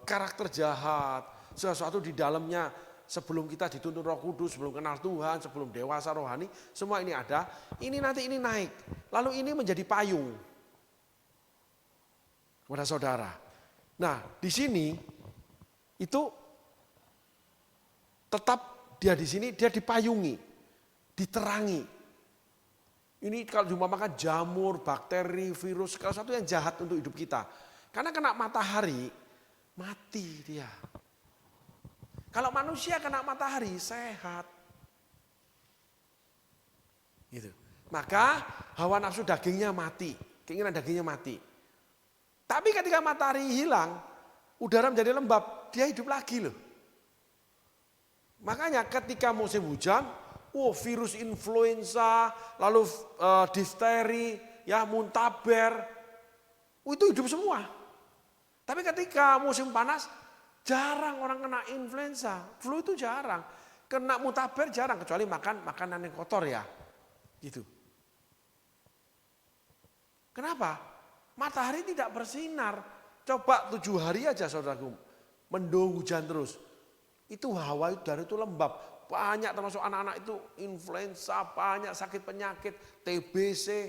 karakter jahat, sesuatu di dalamnya sebelum kita dituntun Roh Kudus, sebelum kenal Tuhan, sebelum dewasa rohani, semua ini ada. Ini nanti ini naik, lalu ini menjadi payung kepada saudara. Nah, di sini itu tetap dia di sini dia dipayungi, diterangi. Ini kalau diumpamakan jamur, bakteri, virus, segala sesuatu yang jahat untuk hidup kita. Karena kena matahari, mati dia. Kalau manusia kena matahari, sehat. Gitu. Maka hawa nafsu dagingnya mati, keinginan dagingnya mati. Tapi ketika matahari hilang, udara menjadi lembab, dia hidup lagi loh. Makanya ketika musim hujan, virus influenza, lalu difteri, ya muntaber, itu hidup semua. Tapi ketika musim panas, jarang orang kena influenza, flu itu jarang. Kena muntaber jarang, kecuali makan makanan yang kotor ya. Gitu. Kenapa? Matahari tidak bersinar. Coba 7 hari aja saudaraku, mendung hujan terus. Itu hawa udara itu lembab. Banyak termasuk anak-anak itu influenza, banyak sakit penyakit, TBC.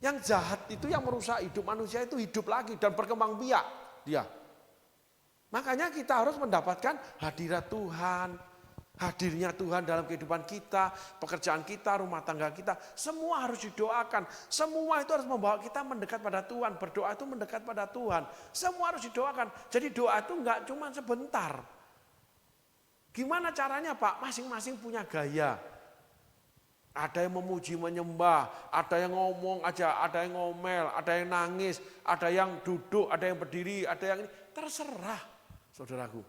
Yang jahat itu yang merusak hidup manusia itu hidup lagi dan berkembang biak dia. Makanya kita harus mendapatkan hadirat Tuhan. Hadirnya Tuhan dalam kehidupan kita, pekerjaan kita, rumah tangga kita. Semua harus didoakan. Semua itu harus membawa kita mendekat pada Tuhan. Berdoa itu mendekat pada Tuhan. Semua harus didoakan. Jadi doa itu enggak cuma sebentar. Gimana caranya Pak? Masing-masing punya gaya. Ada yang memuji menyembah, ada yang ngomong aja, ada yang ngomel, ada yang nangis, ada yang duduk, ada yang berdiri, ada yang ini. Terserah saudaraku.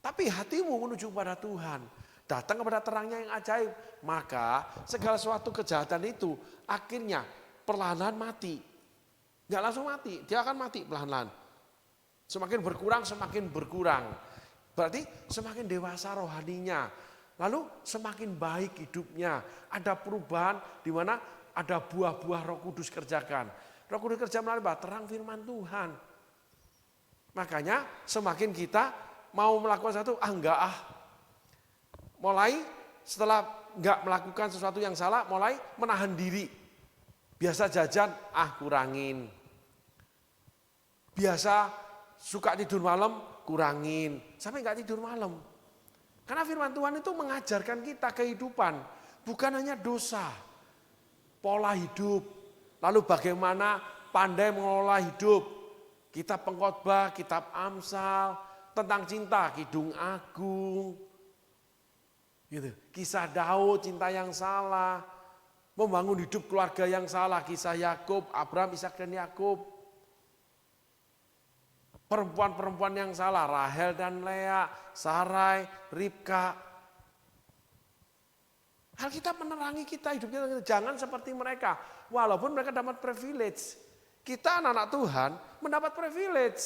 Tapi hatimu menuju kepada Tuhan. Datang kepada terangnya yang ajaib. Maka segala suatu kejahatan itu akhirnya perlahan-lahan mati. Enggak langsung mati, dia akan mati perlahan-lahan. Semakin berkurang, semakin berkurang. Berarti semakin dewasa rohaninya. Lalu semakin baik hidupnya. Ada perubahan di mana ada buah-buah Roh Kudus kerjakan. Roh Kudus kerja melalui terang firman Tuhan. Makanya semakin kita mau melakukan sesuatu, enggak Mulai setelah enggak melakukan sesuatu yang salah, mulai menahan diri. Biasa jajan, kurangin. Biasa suka tidur malam, kurangin. Sampai enggak tidur malam. Karena firman Tuhan itu mengajarkan kita kehidupan. Bukan hanya dosa. Pola hidup. Lalu bagaimana pandai mengelola hidup. Kitab Pengkhotbah, kitab Amsal, tentang cinta, Kidung Agung. Gitu. Kisah Daud, cinta yang salah. Membangun hidup keluarga yang salah, kisah Yakub, Abraham, Ishak dan Yakub. Perempuan-perempuan yang salah, Rahel dan Lea, Sarai, Ribka. Alkitab menerangi kita, hidup kita, jangan seperti mereka. Walaupun mereka dapat privilege. Kita anak-anak Tuhan mendapat privilege.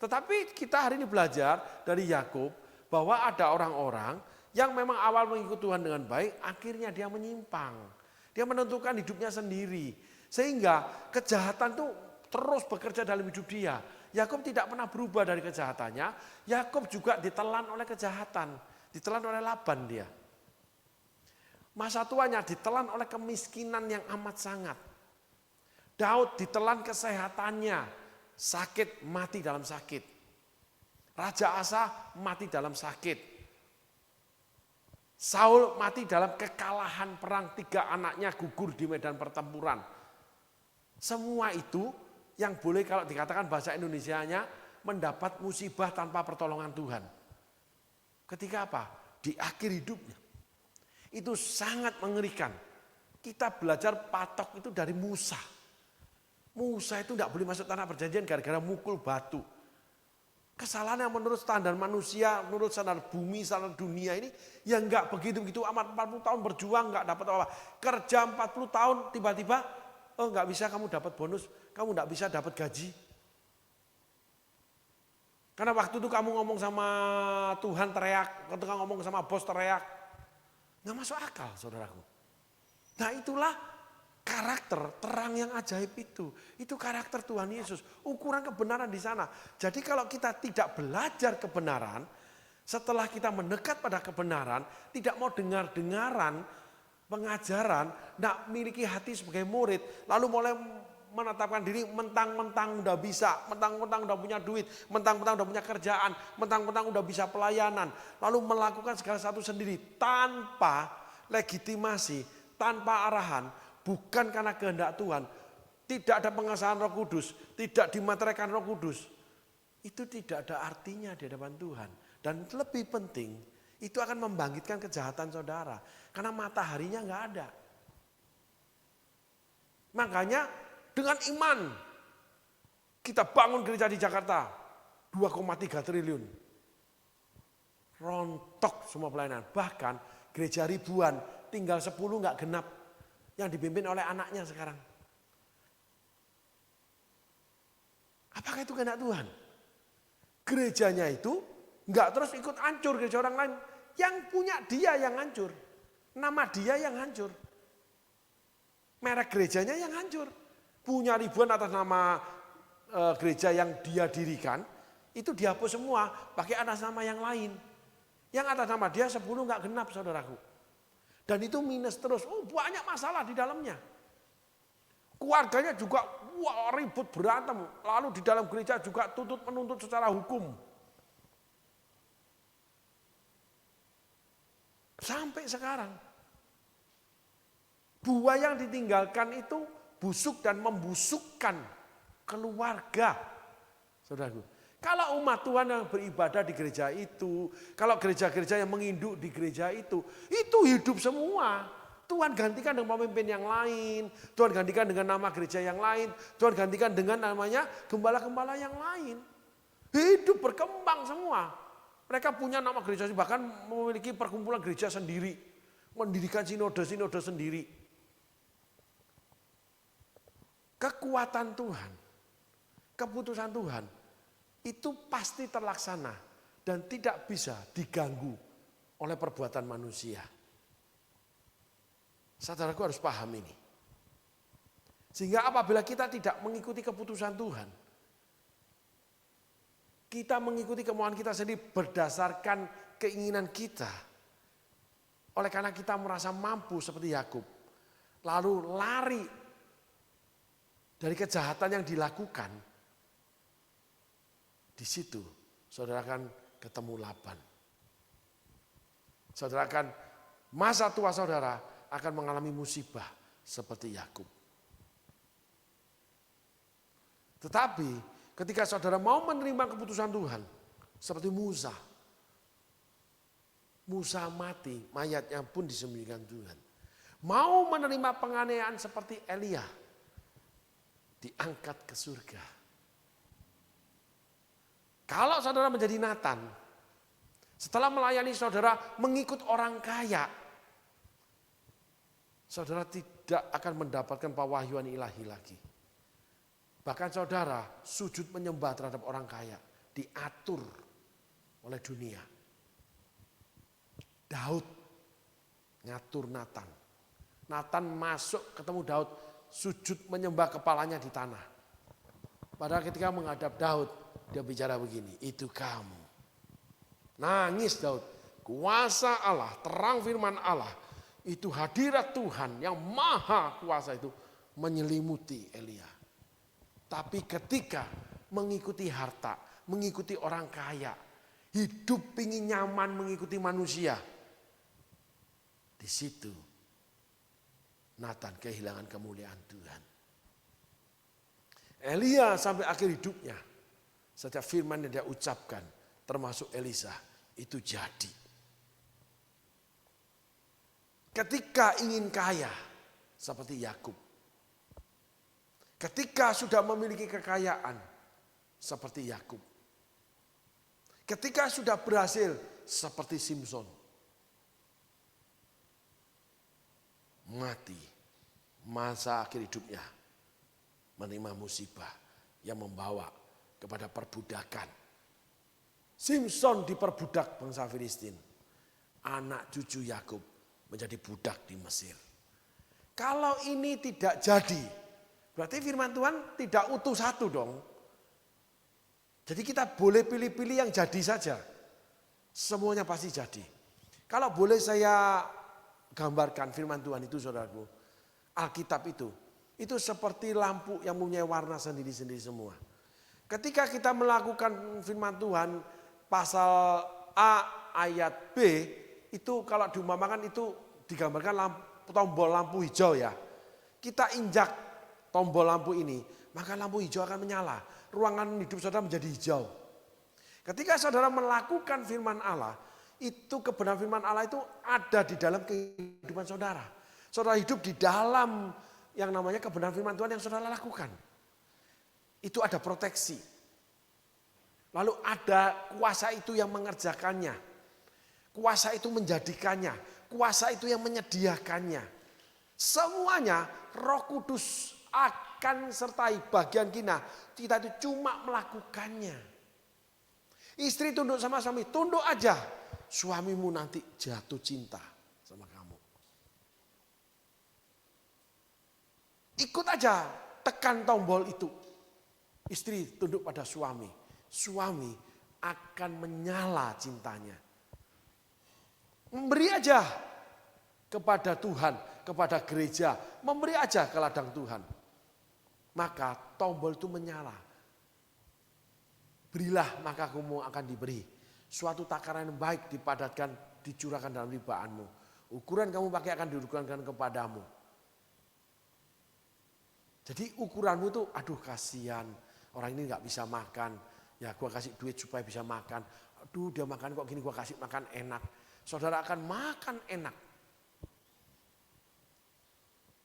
Tetapi kita hari ini belajar dari Yakub bahwa ada orang-orang yang memang awal mengikut Tuhan dengan baik, akhirnya dia menyimpang. Dia menentukan hidupnya sendiri. Sehingga kejahatan itu terus bekerja dalam hidup dia. Yakub tidak pernah berubah dari kejahatannya. Yakub juga ditelan oleh kejahatan, ditelan oleh Laban dia. Masa tuanya ditelan oleh kemiskinan yang amat sangat. Daud ditelan kesehatannya, sakit mati dalam sakit. Raja Asa mati dalam sakit. Saul mati dalam kekalahan perang, 3 anaknya gugur di medan pertempuran. Semua itu yang boleh kalau dikatakan bahasa Indonesianya mendapat musibah tanpa pertolongan Tuhan. Ketika apa? Di akhir hidupnya. Itu sangat mengerikan. Kita belajar patok itu dari Musa. Musa itu tidak boleh masuk tanah perjanjian gara-gara mukul batu. Kesalahan yang menurut standar manusia, menurut standar bumi, standar dunia ini, ya enggak begitu-begitu amat. 40 tahun berjuang enggak dapat apa-apa. Kerja 40 tahun tiba-tiba, oh enggak bisa kamu dapat bonus, kamu enggak bisa dapat gaji. Karena waktu itu kamu ngomong sama Tuhan teriak, ketika ngomong sama bos teriak. Enggak masuk akal saudaraku. Nah itulah karakter terang yang ajaib itu. Itu karakter Tuhan Yesus. Ukuran kebenaran di sana. Jadi kalau kita tidak belajar kebenaran, setelah kita mendekat pada kebenaran, tidak mau dengar-dengaran, pengajaran, tidak memiliki hati sebagai murid, lalu mulai menetapkan diri mentang-mentang udah bisa, mentang-mentang udah punya duit, mentang-mentang udah punya kerjaan, mentang-mentang udah bisa pelayanan, lalu melakukan segala sesuatu sendiri tanpa legitimasi, tanpa arahan, bukan karena kehendak Tuhan, tidak ada pengesahan Roh Kudus, tidak dimateraikan Roh Kudus, itu tidak ada artinya di hadapan Tuhan. Dan lebih penting, itu akan membangkitkan kejahatan saudara, karena mataharinya nggak ada. Makanya dengan iman kita bangun gereja di Jakarta 2,3 triliun, rontok semua pelayanan, bahkan gereja ribuan tinggal 10 nggak genap. Yang dipimpin oleh anaknya sekarang. Apakah itu kehendak Tuhan? Gerejanya itu enggak terus ikut hancur gereja orang lain. Yang punya dia yang hancur. Nama dia yang hancur. Merek gerejanya yang hancur. Punya ribuan atas nama gereja yang dia dirikan. Itu dihapus semua pakai atas nama yang lain. Yang atas nama dia 10 enggak genap saudaraku. Dan itu minus terus, banyak masalah di dalamnya. Keluarganya juga ribut berantem, lalu di dalam gereja juga tuntut menuntut secara hukum. Sampai sekarang. Buah yang ditinggalkan itu busuk dan membusukkan keluarga. Saudaraku. Kalau umat Tuhan yang beribadah di gereja itu, kalau gereja-gereja yang menginduk di gereja itu hidup semua. Tuhan gantikan dengan pemimpin yang lain, Tuhan gantikan dengan nama gereja yang lain, Tuhan gantikan dengan namanya gembala-gembala yang lain. Hidup berkembang semua. Mereka punya nama gereja, bahkan memiliki perkumpulan gereja sendiri, mendirikan sinode-sinode sendiri. Kekuatan Tuhan, keputusan Tuhan, itu pasti terlaksana dan tidak bisa diganggu oleh perbuatan manusia. Saudaraku harus paham ini. Sehingga apabila kita tidak mengikuti keputusan Tuhan, kita mengikuti kemauan kita sendiri berdasarkan keinginan kita. Oleh karena kita merasa mampu seperti Yakub, lalu lari dari kejahatan yang dilakukan, di situ saudara akan ketemu Laban. Saudara akan, masa tua saudara akan mengalami musibah seperti Yakub. Tetapi ketika saudara mau menerima keputusan Tuhan, seperti Musa. Musa mati, mayatnya pun disembunyikan Tuhan. Mau menerima penganiayaan seperti Elia, diangkat ke surga. Kalau saudara menjadi Natan, setelah melayani saudara mengikut orang kaya, saudara tidak akan mendapatkan pewahyuan ilahi lagi. Bahkan saudara sujud menyembah terhadap orang kaya, diatur oleh dunia. Daud ngatur Natan. Natan masuk ketemu Daud, sujud menyembah kepalanya di tanah. Padahal ketika menghadap Daud, dia bicara begini, itu kamu. Nangis Daud, kuasa Allah, terang firman Allah, itu hadirat Tuhan yang maha kuasa itu menyelimuti Elia. Tapi ketika mengikuti harta, mengikuti orang kaya, hidup pingin nyaman mengikuti manusia, di situ Nathan kehilangan kemuliaan Tuhan. Elia sampai akhir hidupnya, setiap firman yang dia ucapkan, termasuk Elisa, itu jadi. Ketika ingin kaya, seperti Yakub. Ketika sudah memiliki kekayaan, seperti Yakub. Ketika sudah berhasil, seperti Simson. Mati, masa akhir hidupnya, menerima musibah yang membawa kepada perbudakan. Simson diperbudak bangsa Filistin. Anak cucu Yakub menjadi budak di Mesir. Kalau ini tidak jadi, berarti firman Tuhan tidak utuh satu dong. Jadi kita boleh pilih-pilih yang jadi saja. Semuanya pasti jadi. Kalau boleh saya gambarkan firman Tuhan itu saudaraku, Alkitab itu seperti lampu yang mempunyai warna sendiri-sendiri semua. Ketika kita melakukan firman Tuhan pasal A ayat B, itu kalau diumpamakan itu digambarkan tombol lampu hijau ya. Kita injak tombol lampu ini, maka lampu hijau akan menyala. Ruangan hidup saudara menjadi hijau. Ketika saudara melakukan firman Allah, itu kebenaran firman Allah itu ada di dalam kehidupan saudara. Saudara hidup di dalam yang namanya kebenaran firman Tuhan yang saudara lakukan. Itu ada proteksi. Lalu ada kuasa itu yang mengerjakannya. Kuasa itu menjadikannya. Kuasa itu yang menyediakannya. Semuanya Roh Kudus akan sertai bagian kita itu cuma melakukannya. Istri tunduk sama suami, tunduk aja. Suamimu nanti jatuh cinta sama kamu. Ikut aja, tekan tombol itu. Istri tunduk pada suami. Suami akan menyala cintanya. Memberi aja kepada Tuhan, kepada gereja. Memberi aja ke ladang Tuhan. Maka tombol itu menyala. Berilah maka kamu akan diberi. Suatu takaran yang baik dipadatkan, dicurahkan dalam libaanmu. Ukuran kamu pakai akan diukurkan kepadamu. Jadi ukuranmu itu, aduh kasihan, orang ini nggak bisa makan. Ya gua kasih duit supaya bisa makan. Aduh dia makan kok gini, gua kasih makan enak. Saudara akan makan enak.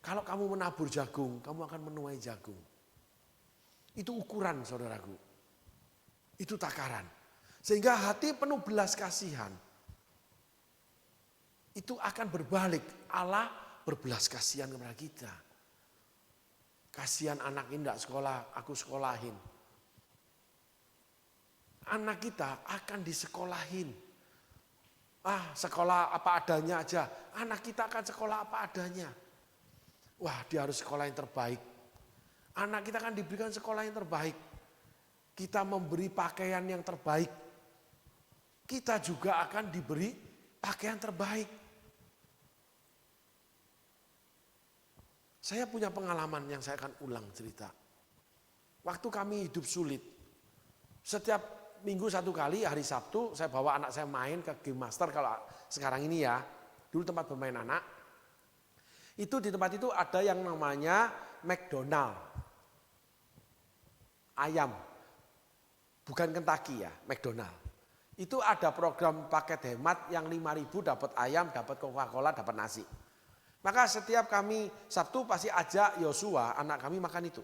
Kalau kamu menabur jagung, kamu akan menuai jagung. Itu ukuran saudaraku. Itu takaran. Sehingga hati penuh belas kasihan. Itu akan berbalik. Allah berbelas kasihan kepada kita. Kasihan anak ini tidak sekolah, aku sekolahin. Anak kita akan disekolahin. Sekolah apa adanya aja. Anak kita akan sekolah apa adanya. Wah, dia harus sekolah yang terbaik. Anak kita akan diberikan sekolah yang terbaik. Kita memberi pakaian yang terbaik. Kita juga akan diberi pakaian terbaik. Saya punya pengalaman yang saya akan ulang cerita. Waktu kami hidup sulit, setiap minggu satu kali hari Sabtu saya bawa anak saya main ke Game Master kalau sekarang ini ya. Dulu tempat bermain anak. Itu di tempat itu ada yang namanya McDonald. Ayam. Bukan Kentucky ya, McDonald. Itu ada program paket hemat yang 5.000 dapat ayam, dapat Coca-Cola, dapat nasi. Maka setiap kami Sabtu pasti ajak Yosua, anak kami makan itu.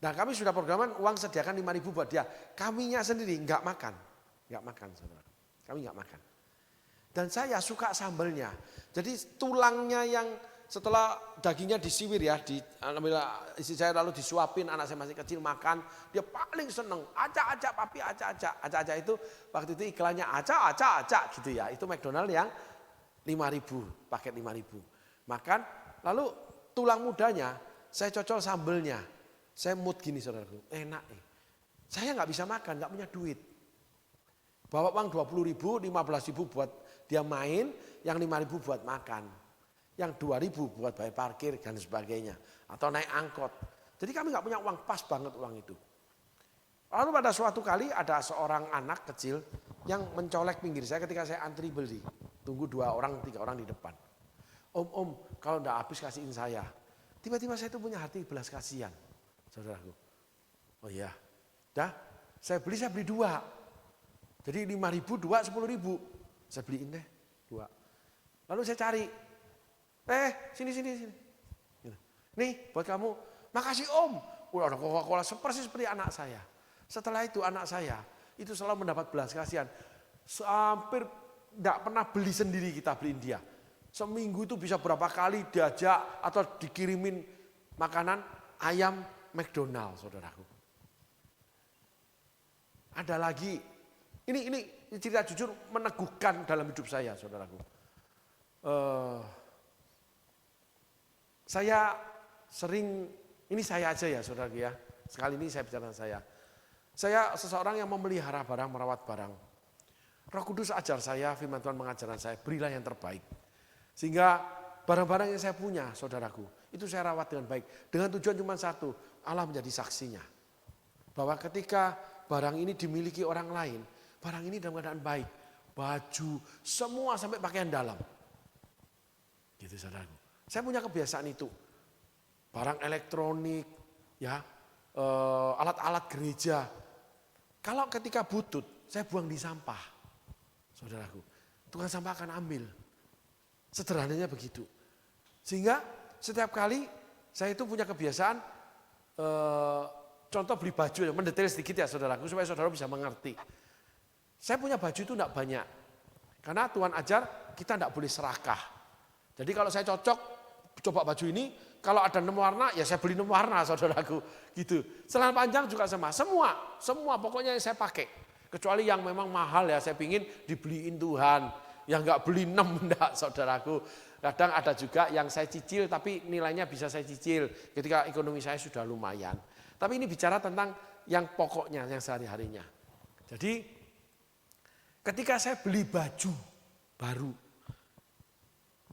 Nah kami sudah programan uang sediakan 5.000 buat dia. Kaminya sendiri nggak makan. Nggak makan saudara. Kami nggak makan. Dan saya suka sambelnya. Jadi tulangnya yang setelah dagingnya disiwir ya, istri saya lalu disuapin, anak saya masih kecil makan, dia paling seneng, acak-acak papi, acak-acak. Acak-acak itu waktu itu iklannya acak-acak gitu ya. Itu McDonald yang 5.000, paket 5.000. Makan, lalu tulang mudanya saya cocol sambelnya. Saya mood gini saudaraku, enak nih. Saya nggak bisa makan, nggak punya duit. Bawa uang 20.000, 15.000 buat dia main, yang 5.000 buat makan. Yang 2.000 buat bayar parkir dan sebagainya. Atau naik angkot. Jadi kami nggak punya uang, pas banget uang itu. Lalu pada suatu kali ada seorang anak kecil yang mencolek pinggir saya ketika saya antri beli. Tunggu 2 orang, 3 orang di depan. Om, kalau enggak habis kasihin saya. Tiba-tiba saya itu punya hati belas kasihan, saudaraku. Oh iya, dah saya beli 2. Jadi 5.000, 2, 10.000. Saya beliin deh 2. Lalu saya cari, sini. Gitu. Nih buat kamu, makasih om. Ada Coca-Cola persis seperti anak saya. Setelah itu anak saya itu selalu mendapat belas kasihan. Hampir tidak pernah beli sendiri, kita beliin dia. Seminggu itu bisa berapa kali diajak atau dikirimin makanan ayam McDonald, saudaraku. Ada lagi, ini cerita jujur meneguhkan dalam hidup saya, saudaraku. Saya sering, ini saya aja ya saudaraku ya, sekali ini saya bicara saya. Saya seseorang yang memelihara barang, merawat barang. Roh Kudus ajar saya, firman Tuhan mengajarkan saya, berilah yang terbaik. Sehingga barang-barang yang saya punya, saudaraku, itu saya rawat dengan baik. Dengan tujuan cuma satu, Allah menjadi saksinya. Bahwa ketika barang ini dimiliki orang lain, barang ini dalam keadaan baik. Baju, semua sampai pakaian dalam. Gitu saudaraku. Saya punya kebiasaan itu. Barang elektronik, ya, alat-alat gereja. Kalau ketika butut, saya buang di sampah. Saudaraku, tukang sampah akan ambil. Sederhananya begitu. Sehingga setiap kali saya itu punya kebiasaan, contoh beli baju, mendetail sedikit ya saudaraku, supaya saudara bisa mengerti. Saya punya baju itu tidak banyak. Karena Tuhan ajar kita tidak boleh serakah. Jadi kalau saya cocok, coba baju ini, kalau ada 6 warna, ya saya beli 6 warna saudaraku. Gitu. Celana panjang juga sama, semua pokoknya yang saya pakai. Kecuali yang memang mahal ya, saya pingin dibeliin Tuhan. Yang enggak beli 6 enggak saudaraku. Kadang ada juga yang saya cicil tapi nilainya bisa saya cicil ketika ekonomi saya sudah lumayan. Tapi ini bicara tentang yang pokoknya, yang sehari-harinya. Jadi ketika saya beli baju baru,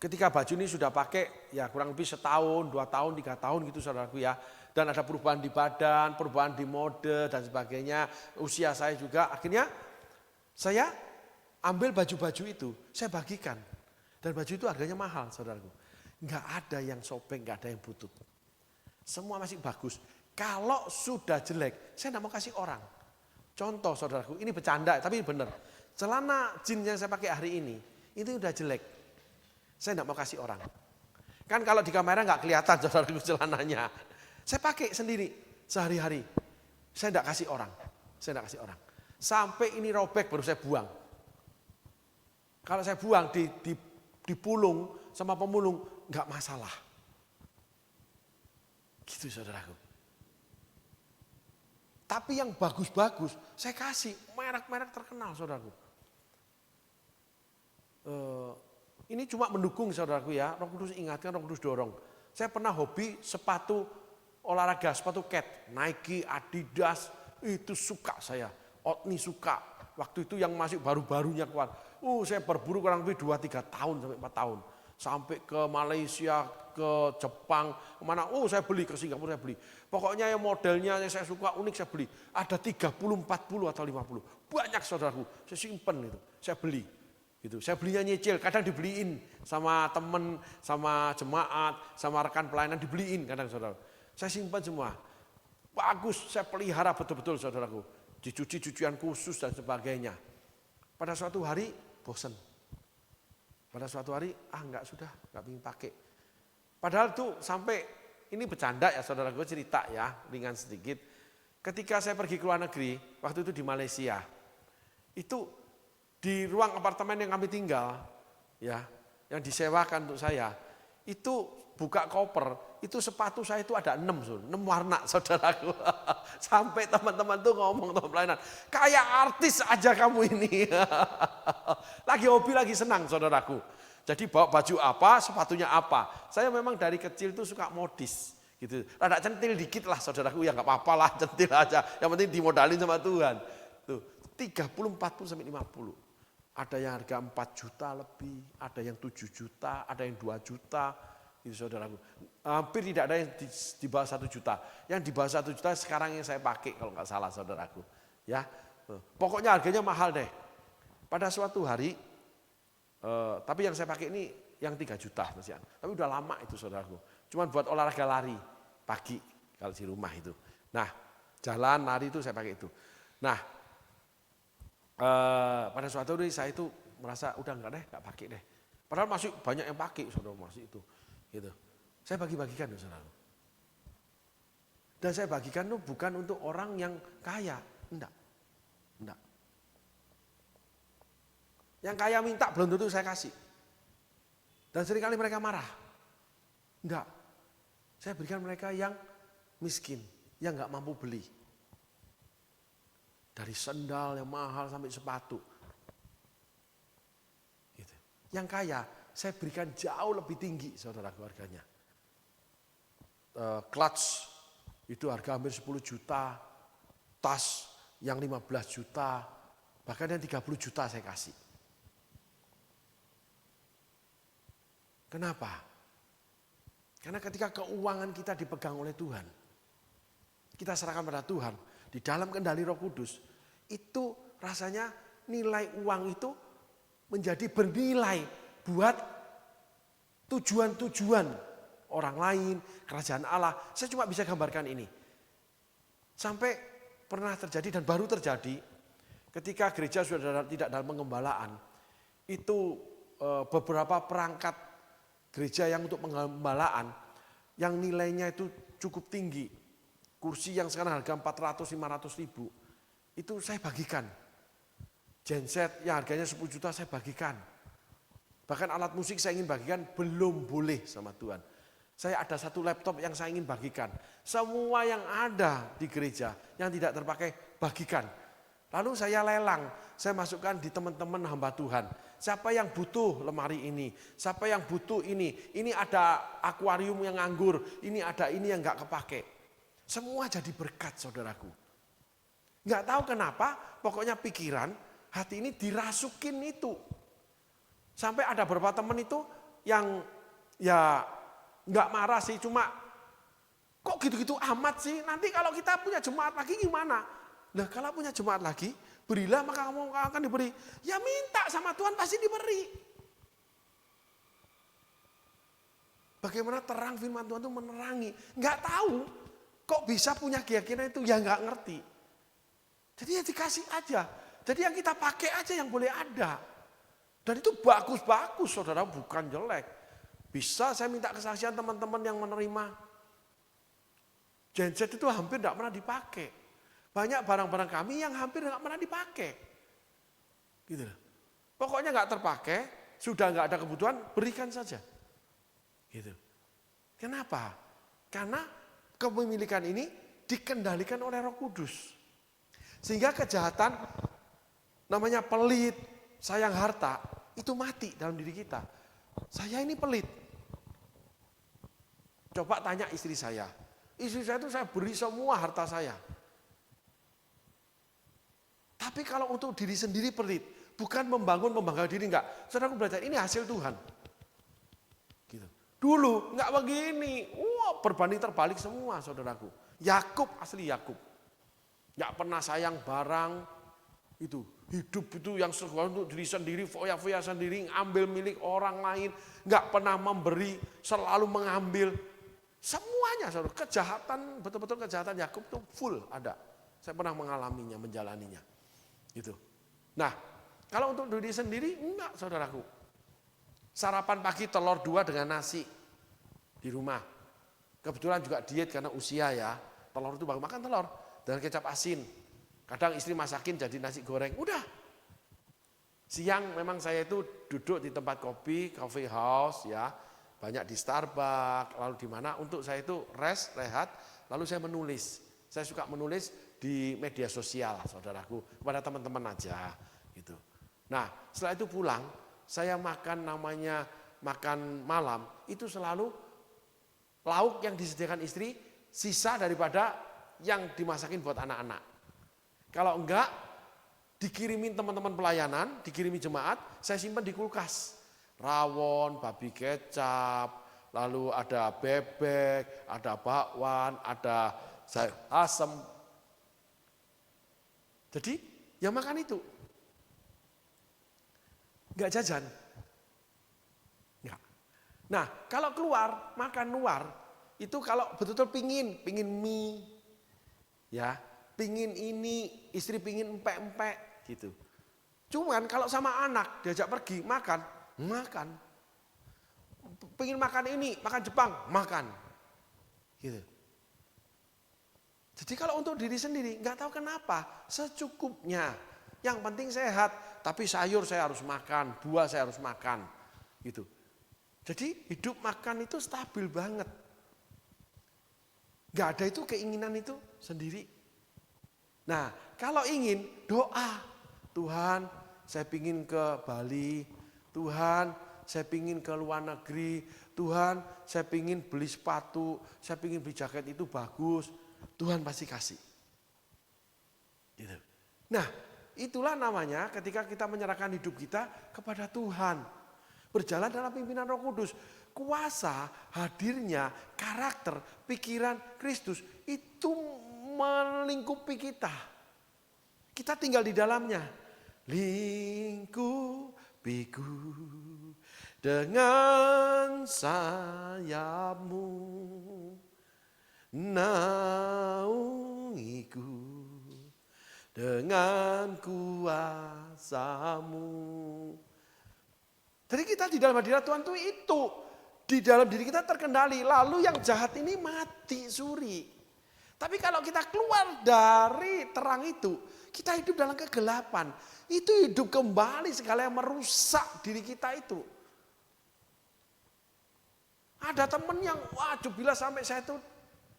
ketika baju ini sudah pakai ya kurang lebih setahun, 2 tahun, 3 tahun gitu saudaraku ya. Dan ada perubahan di badan, perubahan di mode dan sebagainya. Usia saya juga, akhirnya saya ambil baju-baju itu, saya bagikan. Dan baju itu harganya mahal saudaraku. Enggak ada yang sobek, enggak ada yang butut. Semua masih bagus. Kalau sudah jelek, saya enggak mau kasih orang. Contoh saudaraku, ini bercanda tapi benar. Celana jeans yang saya pakai hari ini, itu udah jelek. Saya enggak mau kasih orang. Kan kalau di kamera enggak kelihatan saudaraku celananya. Saya pakai sendiri sehari-hari. Saya enggak kasih orang. Sampai ini robek baru saya buang. Kalau saya buang dipulung sama pemulung enggak masalah. Gitu saudaraku. Tapi yang bagus-bagus saya kasih merek-merek terkenal saudaraku. Ini cuma mendukung saudaraku ya. Roh Kudus ingatkan, Roh Kudus dorong. Saya pernah hobi sepatu olahraga, sepatu cat, Nike, Adidas, itu suka saya. Otni suka. Waktu itu yang masih baru-barunya keluar. Saya berburu kurang lebih 2-3 tahun sampai 4 tahun. Sampai ke Malaysia, ke Jepang, kemana, saya beli, ke Singapura saya beli. Pokoknya yang modelnya yang saya suka unik saya beli. Ada 30, 40 atau 50. Banyak saudaraku, saya simpen itu, saya beli. Gitu. Saya belinya nyicil, kadang dibeliin sama temen, sama jemaat, sama rekan pelayanan dibeliin kadang saudara. Saya simpan semua. Bagus, saya pelihara betul-betul saudaraku. Dicuci cucian khusus dan sebagainya. Pada suatu hari bosan. Pada suatu hari enggak ingin pakai. Padahal tuh sampai ini bercanda ya saudaraku, cerita ya, ringan sedikit. Ketika saya pergi ke luar negeri, waktu itu di Malaysia. Itu di ruang apartemen yang kami tinggal, ya, yang disewakan untuk saya, itu buka koper, itu sepatu saya itu ada 6 warna saudaraku. Sampai teman-teman tuh ngomong teman pelayanan, kayak artis aja kamu ini. Lagi hobi, lagi senang saudaraku. Jadi bawa baju apa, sepatunya apa. Saya memang dari kecil tuh suka modis. Gitu. Rada centil dikit lah saudaraku, ya nggak apa-apa lah, centil aja. Yang penting dimodalin sama Tuhan. Tuh, 30, 40 sampai 50. Ada yang harga 4 juta lebih, ada yang 7 juta, ada yang 2 juta. Gitu saudaraku. Hampir tidak ada yang di bawah 1 juta. Yang di bawah 1 juta sekarang yang saya pakai kalau nggak salah saudaraku. Ya, pokoknya harganya mahal deh. Pada suatu hari, tapi yang saya pakai ini yang 3 juta. Tapi udah lama itu saudaraku. Cuma buat olahraga lari pagi kalau di rumah itu. Nah, jalan lari itu saya pakai itu. Nah, pada suatu hari saya itu merasa udah enggak pakai deh. Padahal masih banyak yang pakai, saudara, masih itu. Gitu. Saya bagi-bagikan saudara. Dan saya bagikan itu bukan untuk orang yang kaya, enggak. Yang kaya minta belum tentu saya kasih. Dan seringkali mereka marah. Enggak. Saya berikan mereka yang miskin, yang nggak mampu beli. Dari sendal yang mahal sampai sepatu. Gitu. Yang kaya, saya berikan jauh lebih tinggi saudara harganya. Clutch, itu harga hampir 10 juta. Tas yang 15 juta, bahkan yang 30 juta saya kasih. Kenapa? Karena ketika keuangan kita dipegang oleh Tuhan, kita serahkan pada Tuhan, di dalam kendali Roh Kudus, itu rasanya nilai uang itu menjadi bernilai buat tujuan-tujuan orang lain, kerajaan Allah. Saya cuma bisa gambarkan ini. Sampai pernah terjadi dan baru terjadi ketika gereja sudah tidak dalam pengembalaan, itu beberapa perangkat gereja yang untuk pengembalaan yang nilainya itu cukup tinggi. Kursi yang sekarang harga 400-500 ribu. Itu saya bagikan. Genset yang harganya 10 juta saya bagikan. Bahkan alat musik saya ingin bagikan, belum boleh sama Tuhan. Saya ada satu laptop yang saya ingin bagikan. Semua yang ada di gereja yang tidak terpakai, bagikan. Lalu saya lelang, saya masukkan di teman-teman hamba Tuhan. Siapa yang butuh lemari ini? Siapa yang butuh ini? Ini ada akuarium yang nganggur, ini ada ini yang gak kepake. Semua jadi berkat saudaraku. Gak tahu kenapa, pokoknya pikiran, hati ini dirasukin itu. Sampai ada beberapa teman itu yang ya gak marah sih, cuma kok gitu-gitu amat sih? Nanti kalau kita punya jemaat lagi gimana? Nah kalau punya jemaat lagi, berilah maka kamu akan diberi. Ya minta sama Tuhan pasti diberi. Bagaimana terang firman Tuhan itu menerangi. Enggak tahu kok bisa punya keyakinan itu, ya enggak ngerti. Jadi ya dikasih aja. Jadi yang kita pakai aja yang boleh ada. Dan itu bagus-bagus saudara, bukan jelek. Bisa saya minta kesaksian teman-teman yang menerima. Genset itu hampir enggak pernah dipakai. Banyak barang-barang kami yang hampir enggak pernah dipakai. Gitu. Pokoknya enggak terpakai, sudah enggak ada kebutuhan, berikan saja. Gitu. Kenapa? Karena kepemilikan ini dikendalikan oleh Roh Kudus. Sehingga kejahatan namanya pelit, sayang harta, itu mati dalam diri kita. Saya ini pelit. Coba tanya istri saya. Istri saya itu saya beri semua harta saya. Tapi kalau untuk diri sendiri pelit, bukan membanggakan diri, enggak. Saudara belajar, ini hasil Tuhan. Gitu. Dulu enggak begini. Wah, berbanding terbalik semua saudaraku. Yakub, asli Yakub. Enggak pernah sayang barang itu. Hidup itu yang segala untuk diri sendiri, foya-foya sendiri, ambil milik orang lain. Enggak pernah memberi, selalu mengambil. Semuanya saudara, kejahatan, betul-betul kejahatan Yakub itu full ada. Saya pernah mengalaminya, menjalaninya. Gitu. Nah, kalau untuk diri sendiri enggak saudaraku. Sarapan pagi telur 2 dengan nasi di rumah. Kebetulan juga diet karena usia ya. Telur itu baru makan telur dengan kecap asin. Kadang istri masakin jadi nasi goreng. Udah. Siang memang saya itu duduk di tempat kopi, coffee house ya. Banyak di Starbucks, lalu di mana untuk saya itu rest, rehat, lalu saya menulis. Saya suka menulis di media sosial, saudaraku, kepada teman-teman aja gitu. Nah, setelah itu pulang, saya makan namanya makan malam, itu selalu lauk yang disediakan istri sisa daripada yang dimasakin buat anak-anak. Kalau enggak, dikirimin teman-teman pelayanan, dikirimi jemaat, saya simpan di kulkas. Rawon, babi kecap, lalu ada bebek, ada bakwan, ada sayur asem. Jadi ya makan itu. Enggak jajan. Enggak. Nah kalau keluar, makan luar, itu kalau betul-betul pingin mie, ya, pingin ini, istri pingin empek-empek gitu. Cuman kalau sama anak diajak pergi makan. Pingin makan ini, makan Jepang, makan. Gitu. Jadi kalau untuk diri sendiri nggak tahu kenapa, secukupnya. Yang penting sehat, tapi sayur saya harus makan, buah saya harus makan. Gitu. Jadi hidup makan itu stabil banget. Nggak ada itu keinginan itu sendiri. Nah, kalau ingin doa, Tuhan, saya pingin ke Bali, Tuhan, saya pingin ke luar negeri, Tuhan, saya pingin beli sepatu, saya pingin beli jaket itu bagus, Tuhan pasti kasih. Gitu. Nah, itulah namanya ketika kita menyerahkan hidup kita kepada Tuhan. Berjalan dalam pimpinan Roh Kudus. Kuasa hadirnya karakter, pikiran Kristus itu melingkupi kita. Kita tinggal di dalamnya. Lingkupiku dengan sayapmu, naungiku dengan kuasamu. Jadi kita di dalam hadirat Tuhan itu di dalam diri kita terkendali. Lalu yang jahat ini mati suri. Tapi kalau kita keluar dari terang itu, kita hidup dalam kegelapan. Itu hidup kembali segala yang merusak diri kita itu. Ada temen yang waduh bila sampai saya itu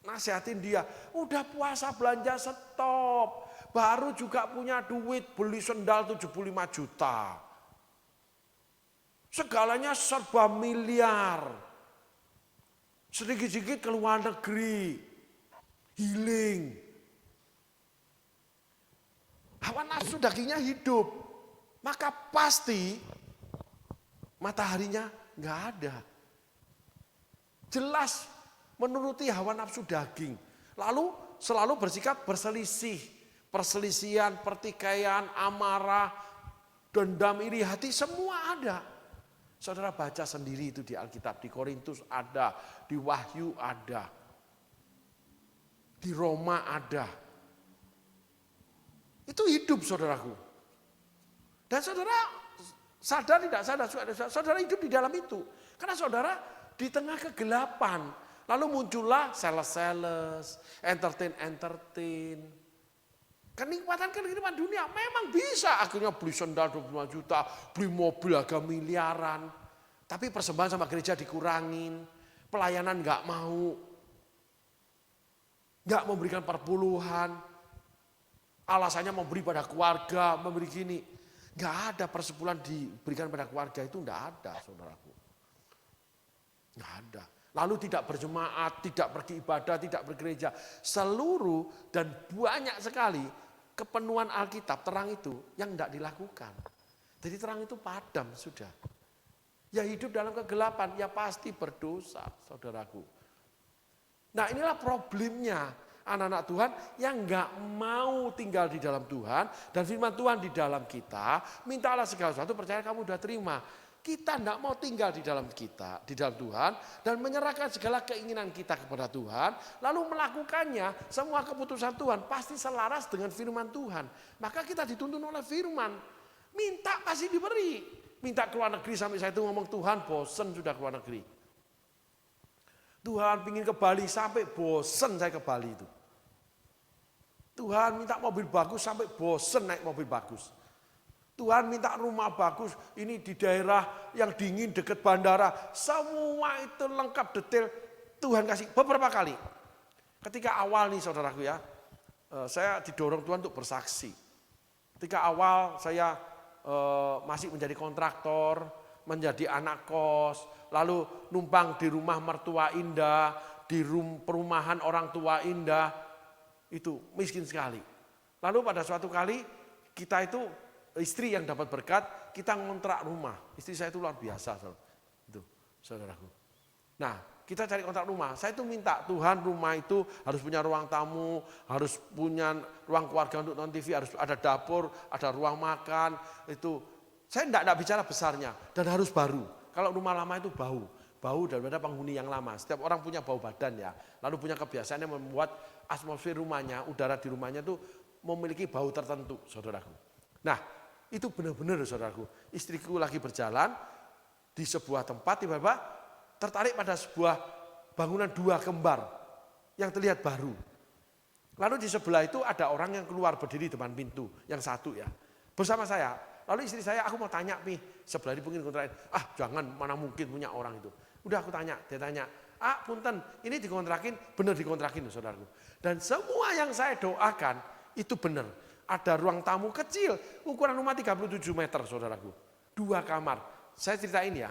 nasihatin dia, udah puasa belanja stop. Baru juga punya duit beli sendal 75 juta. Segalanya serba miliar. Sedikit-sedikit ke luar negeri. Healing. Hawa nafsu dagingnya hidup. Maka pasti mataharinya nggak ada. Jelas menuruti hawa nafsu daging. Lalu selalu bersikap berselisih. Perselisihan, pertikaian, amarah, dendam, iri hati semua ada. Saudara baca sendiri itu di Alkitab, di Korintus ada, di Wahyu ada, di Roma ada. Itu hidup saudaraku. Dan saudara sadar tidak sadar, saudara hidup di dalam itu. Karena saudara di tengah kegelapan, lalu muncullah sales-sales, entertain. Kenikmatan dunia memang bisa akhirnya beli sendal 25 juta, beli mobil harga miliaran. Tapi persembahan sama gereja dikurangin, pelayanan nggak mau, nggak memberikan perpuluhan, alasannya memberi pada keluarga, memberi gini. Nggak ada persepuluhan diberikan pada keluarga itu nggak ada saudaraku. Nggak ada. Lalu tidak berjemaat, tidak pergi ibadah, tidak bergereja. Seluruh dan banyak sekali kepenuhan Alkitab, terang itu yang tidak dilakukan. Jadi terang itu padam sudah. Ya hidup dalam kegelapan, ya pasti berdosa saudaraku. Nah inilah problemnya anak-anak Tuhan yang nggak mau tinggal di dalam Tuhan. Dan firman Tuhan di dalam kita, mintalah segala sesuatu, percaya kamu sudah terima. Kita tidak mau tinggal di dalam kita, di dalam Tuhan, dan menyerahkan segala keinginan kita kepada Tuhan, lalu melakukannya, semua keputusan Tuhan pasti selaras dengan firman Tuhan. Maka kita dituntun oleh firman, minta pasti diberi. Minta keluar negeri sampai saya itu ngomong Tuhan bosen sudah keluar negeri. Tuhan pingin ke Bali sampai bosen saya ke Bali itu. Tuhan minta mobil bagus sampai bosen naik mobil bagus. Tuhan minta rumah bagus, ini di daerah yang dingin dekat bandara. Semua itu lengkap detail Tuhan kasih beberapa kali. Ketika awal nih saudaraku ya, saya didorong Tuhan untuk bersaksi. Ketika awal saya masih menjadi kontraktor, menjadi anak kos, lalu numpang di rumah mertua indah, di perumahan orang tua indah, itu miskin sekali. Lalu pada suatu kali kita itu istri yang dapat berkat, kita ngontrak rumah. Istri saya itu luar biasa, itu saudaraku. Nah, kita cari kontrak rumah. Saya itu minta Tuhan rumah itu harus punya ruang tamu, harus punya ruang keluarga untuk nonton TV, harus ada dapur, ada ruang makan. Itu saya tidak bicara besarnya dan harus baru. Kalau rumah lama itu bau daripada penghuni yang lama. Setiap orang punya bau badan ya. Lalu punya kebiasaan yang membuat atmosfer rumahnya, udara di rumahnya itu memiliki bau tertentu, saudaraku. Nah, itu benar-benar saudaraku. Istriku lagi berjalan di sebuah tempat, tiba-tiba tertarik pada sebuah bangunan dua kembar yang terlihat baru. Lalu di sebelah itu ada orang yang keluar berdiri depan pintu, yang satu ya, bersama saya. Lalu istri saya, aku mau tanya sebelah ini mungkin kontrakin. Jangan, mana mungkin punya orang itu. Udah aku tanya, dia tanya, punten, ini dikontrakin, benar dikontrakin saudaraku. Dan semua yang saya doakan, itu benar. Ada ruang tamu kecil, ukuran rumah 37 meter saudaraku. 2 kamar. Saya ceritain ya,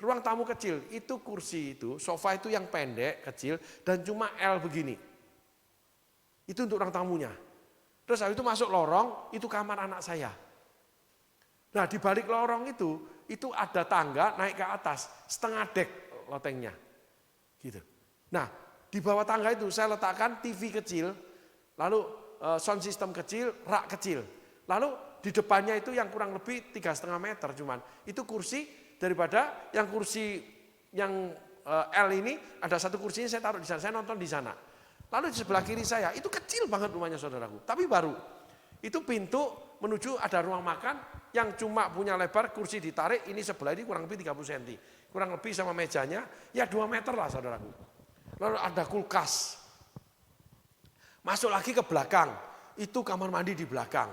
ruang tamu kecil, itu kursi itu, sofa itu yang pendek, kecil, dan cuma L begini. Itu untuk ruang tamunya. Terus habis itu masuk lorong, itu kamar anak saya. Nah di balik lorong itu ada tangga naik ke atas, setengah dek lotengnya. Gitu. Nah di bawah tangga itu saya letakkan TV kecil, lalu sound system kecil, rak kecil. Lalu di depannya itu yang kurang lebih 3,5 meter cuman. Itu kursi daripada yang kursi yang L ini, ada satu kursinya saya taruh di sana, saya nonton di sana. Lalu di sebelah kiri saya, itu kecil banget rumahnya saudaraku, tapi baru. Itu pintu menuju ada ruang makan yang cuma punya lebar, kursi ditarik, ini sebelah ini kurang lebih 30 cm. Kurang lebih sama mejanya, ya 2 meter lah saudaraku. Lalu ada kulkas. Masuk lagi ke belakang, itu kamar mandi di belakang.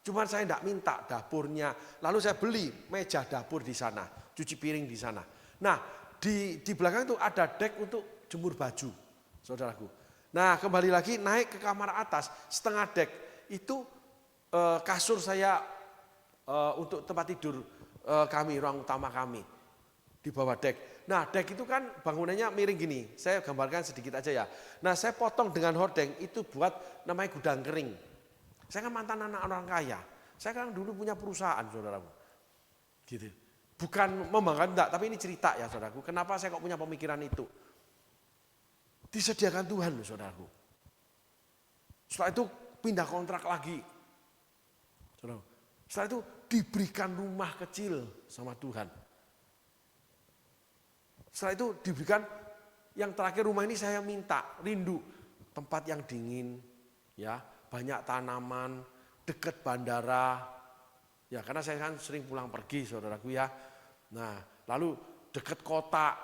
Cuman saya tidak minta dapurnya. Lalu saya beli meja dapur di sana, cuci piring di sana. Nah di belakang itu ada dek untuk jemur baju, saudaraku. Nah kembali lagi naik ke kamar atas, setengah dek itu kasur saya untuk tempat tidur kami, ruang utama kami di bawah dek. Nah dek itu kan bangunannya miring gini, saya gambarkan sedikit aja ya. Nah saya potong dengan hordeng itu buat namanya gudang kering. Saya kan mantan anak orang kaya, saya kan dulu punya perusahaan saudaraku. Gitu. Bukan membanggakan enggak, tapi ini cerita ya saudaraku. Kenapa saya kok punya pemikiran itu? Disediakan Tuhan saudaraku. Setelah itu pindah kontrak lagi. Saudaraku. Setelah itu diberikan rumah kecil sama Tuhan. Setelah itu diberikan yang terakhir rumah ini saya minta, rindu. Tempat yang dingin, ya banyak tanaman, dekat bandara. Ya karena saya kan sering pulang pergi saudaraku ya. Nah lalu dekat kota,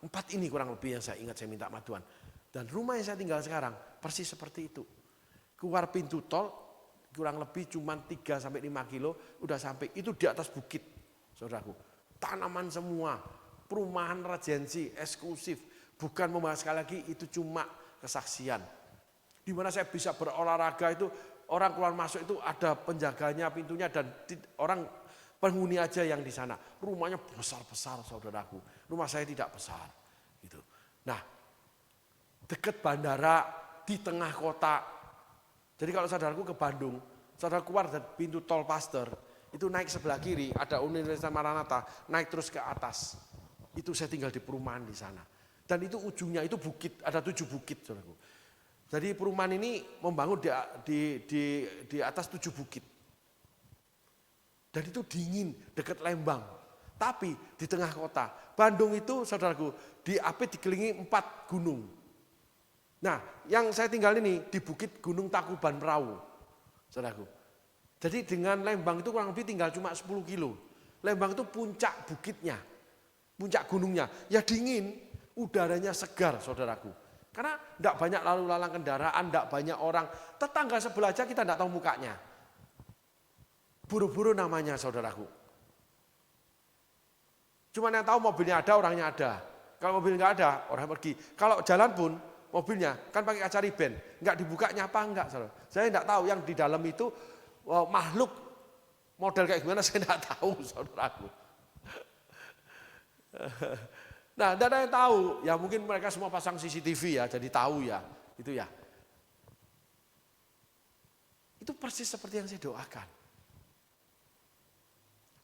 4 ini kurang lebih yang saya ingat saya minta sama Tuhan. Dan rumah yang saya tinggal sekarang persis seperti itu. Keluar pintu tol kurang lebih cuma 3-5 kilo udah sampai. Itu di atas bukit saudaraku. Tanaman semua. Perumahan regensi, eksklusif, bukan membahas sekali lagi itu cuma kesaksian. Di mana saya bisa berolahraga itu orang keluar masuk itu ada penjaganya pintunya dan orang penghuni aja yang di sana. Rumahnya besar-besar saudaraku. Rumah saya tidak besar, gitu. Nah, dekat bandara di tengah kota. Jadi kalau saudaraku ke Bandung, saudara keluar dari pintu tol Paster itu naik sebelah kiri ada Universitas Maranatha, naik terus ke atas. Itu saya tinggal di perumahan di sana. Dan itu ujungnya itu bukit, ada 7 bukit saudaraku. Jadi perumahan ini membangun di atas 7 bukit. Dan itu dingin, dekat Lembang. Tapi di tengah kota. Bandung itu saudaraku, dikelilingi 4 gunung. Nah yang saya tinggal ini di bukit Gunung Tangkuban Perahu. Saudaraku. Jadi dengan Lembang itu kurang lebih tinggal cuma 10 kilo. Lembang itu puncak bukitnya. Puncak gunungnya, ya dingin, udaranya segar saudaraku. Karena tidak banyak lalu lalang kendaraan, tidak banyak orang. Tetangga sebelah aja kita tidak tahu mukanya. Buru-buru namanya saudaraku. Cuma yang tahu mobilnya ada, orangnya ada. Kalau mobil nggak ada, orang pergi. Kalau jalan pun mobilnya kan pakai kaca riben, nggak dibuka nyapa enggak saudara. Saya tidak tahu yang di dalam itu makhluk model kayak gimana saya tidak tahu saudaraku. Nah, tidak ada yang tahu. Ya mungkin mereka semua pasang CCTV ya, jadi tahu ya. Itu ya. Itu persis seperti yang saya doakan.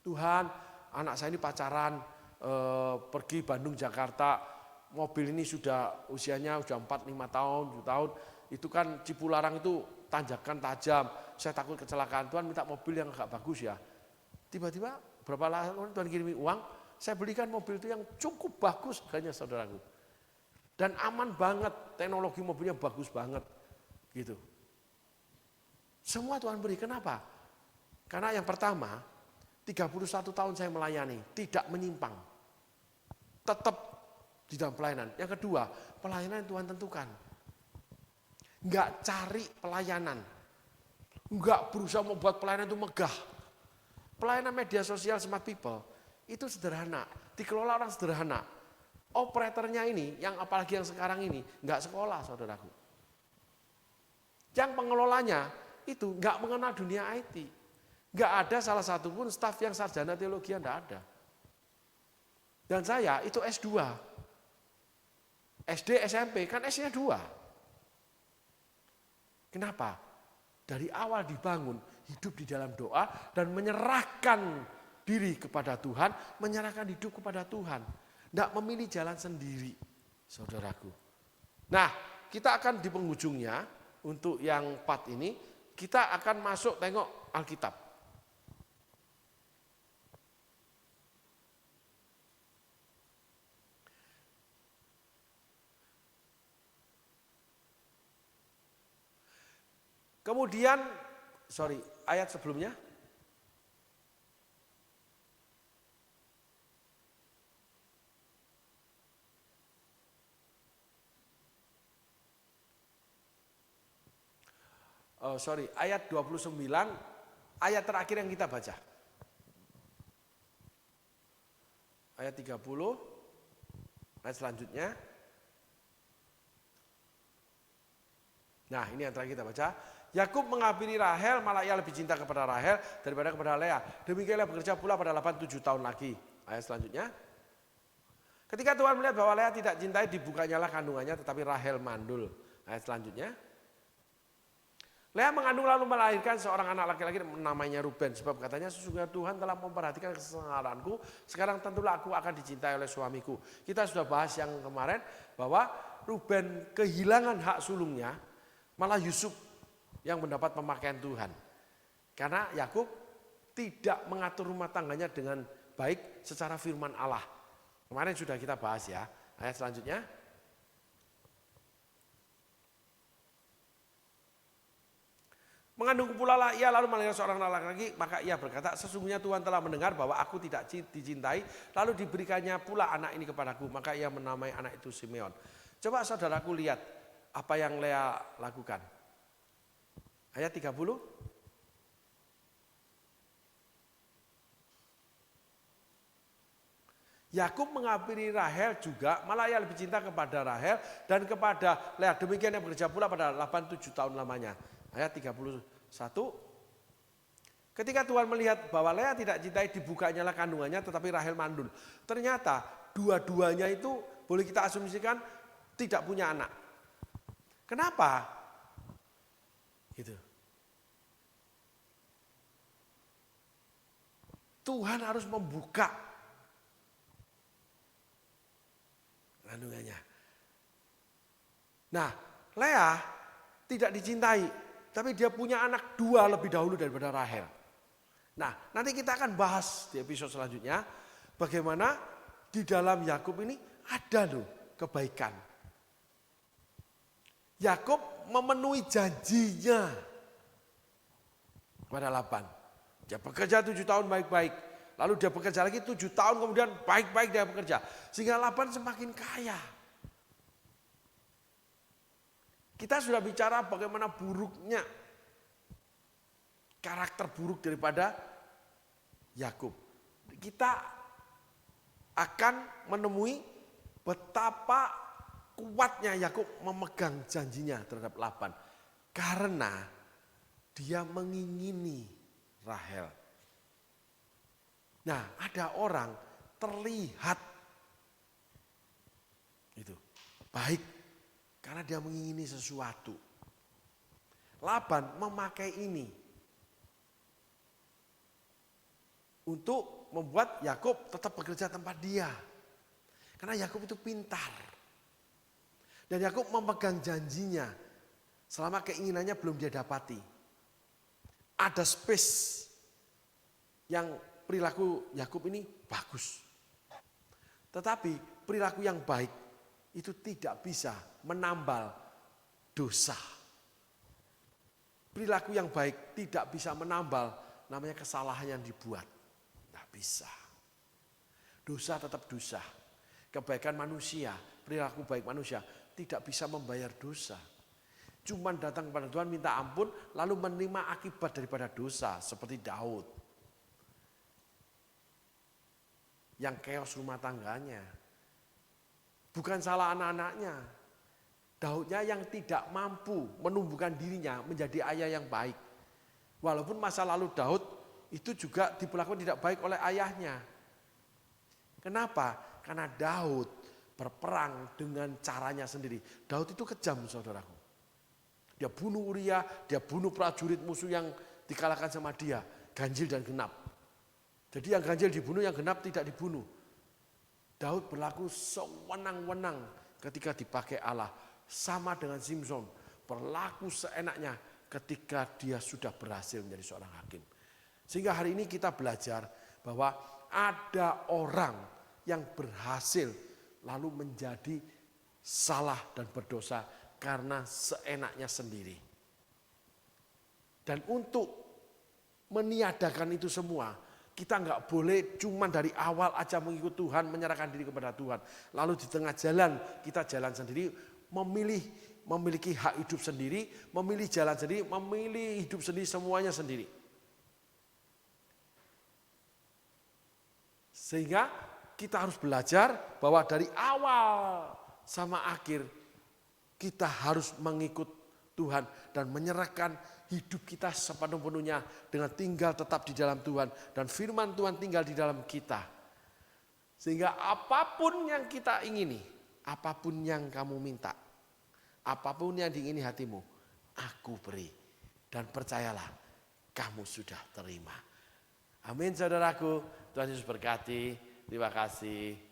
Tuhan, anak saya ini pacaran, pergi Bandung, Jakarta. Mobil ini sudah usianya sudah 4-5 tahun, 7 tahun. Itu kan Cipularang itu tanjakan tajam. Saya takut kecelakaan. Tuhan minta mobil yang agak bagus ya. Tiba-tiba berapa lama Tuhan kirimi uang, saya belikan mobil itu yang cukup bagus harganya saudaraku. Dan aman banget, teknologi mobilnya bagus banget. Gitu. Semua Tuhan beri, kenapa? Karena yang pertama, 31 tahun saya melayani, tidak menyimpang. Tetap di dalam pelayanan. Yang kedua, pelayanan yang Tuhan tentukan. Enggak cari pelayanan. Enggak berusaha membuat pelayanan itu megah. Pelayanan media sosial Smart People itu sederhana, dikelola orang sederhana. Operatornya ini, yang apalagi yang sekarang ini, enggak sekolah saudaraku. Yang pengelolanya itu enggak mengenal dunia IT. Enggak ada salah satu pun staf yang sarjana teologi, enggak ada. Dan saya itu S2. SD, SMP, kan S-nya 2. Kenapa? Dari awal dibangun, hidup di dalam doa dan menyerahkan diri kepada Tuhan, menyerahkan hidup kepada Tuhan. Tidak memilih jalan sendiri, saudaraku. Nah, kita akan di penghujungnya, untuk yang 4 ini, kita akan masuk tengok Alkitab. Kemudian, ayat sebelumnya. Ayat 29, ayat terakhir yang kita baca. Ayat 30, ayat selanjutnya. Nah, ini yang terakhir kita baca. Yakub menghampiri Rahel, malah ia lebih cinta kepada Rahel daripada kepada Lea. Demikianlah bekerja pula pada 7 tahun lagi. Ayat selanjutnya. Ketika Tuhan melihat bahwa Lea tidak cintai, dibukanyalah kandungannya, tetapi Rahel mandul. Ayat selanjutnya. Lea mengandung lalu melahirkan seorang anak laki-laki namanya Ruben. Sebab katanya sesungguhnya Tuhan telah memperhatikan kesengaraanku. Sekarang tentulah aku akan dicintai oleh suamiku. Kita sudah bahas yang kemarin bahwa Ruben kehilangan hak sulungnya. Malah Yusuf yang mendapat pemakaian Tuhan. Karena Yakub tidak mengatur rumah tangganya dengan baik secara firman Allah. Kemarin sudah kita bahas ya. Ayat selanjutnya. Mengandung pula lah ia lalu melahirkan seorang laki-laki, maka ia berkata, sesungguhnya Tuhan telah mendengar bahwa aku tidak dicintai, lalu diberikannya pula anak ini kepadaku, maka ia menamai anak itu Simeon. Coba saudaraku lihat apa yang Lea lakukan. Ayat 30. Yakub menghampiri Rahel juga, malah ia lebih cinta kepada Rahel dan kepada Lea. Demikian yang bekerja pula pada 7 tahun lamanya. Ayat 31. Ketika Tuhan melihat bahwa Lea tidak cintai, dibukanyalah kandungannya, tetapi Rahel mandul. Ternyata dua-duanya itu boleh kita asumsikan tidak punya anak. Kenapa? Gitu. Tuhan harus membuka kandungannya. Nah, Lea tidak dicintai, tapi dia punya anak 2 lebih dahulu daripada Rahel. Nah, nanti kita akan bahas di episode selanjutnya bagaimana di dalam Yakub ini ada loh kebaikan. Yakub memenuhi janjinya pada Laban. Dia bekerja 7 tahun baik-baik. Lalu dia bekerja lagi 7 tahun kemudian baik-baik dia bekerja. Sehingga Laban semakin kaya. Kita sudah bicara bagaimana buruknya karakter buruk daripada Yakub. Kita akan menemui betapa kuatnya Yakub memegang janjinya terhadap Laban. Karena dia mengingini Rahel. Nah, ada orang terlihat baik karena dia mengingini sesuatu. Laban memakai ini untuk membuat Yakub tetap bekerja tempat dia. Karena Yakub itu pintar. Dan Yakub memegang janjinya selama keinginannya belum dia dapati. Ada space yang perilaku Yakub ini bagus. Tetapi perilaku yang baik itu tidak bisa menambal dosa. Perilaku yang baik tidak bisa menambal namanya kesalahan yang dibuat. Tidak bisa. Dosa tetap dosa. Kebaikan manusia, perilaku baik manusia tidak bisa membayar dosa. Cuman datang kepada Tuhan minta ampun lalu menerima akibat daripada dosa seperti Daud. Yang keos rumah tangganya. Bukan salah anak-anaknya. Daudnya yang tidak mampu menumbuhkan dirinya menjadi ayah yang baik. Walaupun masa lalu Daud itu juga diperlakukan tidak baik oleh ayahnya. Kenapa? Karena Daud berperang dengan caranya sendiri. Daud itu kejam, saudaraku. Dia bunuh Uria, dia bunuh prajurit musuh yang dikalahkan sama dia. Ganjil dan genap. Jadi yang ganjil dibunuh, yang genap tidak dibunuh. Daud berlaku sewenang-wenang ketika dipakai Allah. Sama dengan Simson, berlaku seenaknya ketika dia sudah berhasil menjadi seorang hakim. Sehingga hari ini kita belajar bahwa ada orang yang berhasil lalu menjadi salah dan berdosa karena seenaknya sendiri. Dan untuk meniadakan itu semua, kita nggak boleh cuma dari awal aja mengikut Tuhan, menyerahkan diri kepada Tuhan. Lalu di tengah jalan kita jalan sendiri, memiliki hak hidup sendiri, memilih jalan sendiri, memilih hidup sendiri, semuanya sendiri. Sehingga kita harus belajar bahwa dari awal sama akhir kita harus mengikut Tuhan dan menyerahkan hidup kita sepenuh-penuhnya dengan tinggal tetap di dalam Tuhan dan firman Tuhan tinggal di dalam kita. Sehingga apapun yang kita ingini, apapun yang kamu minta, apapun yang diingini hatimu, aku beri. Dan percayalah, kamu sudah terima. Amin saudaraku, Tuhan Yesus berkati. Terima kasih.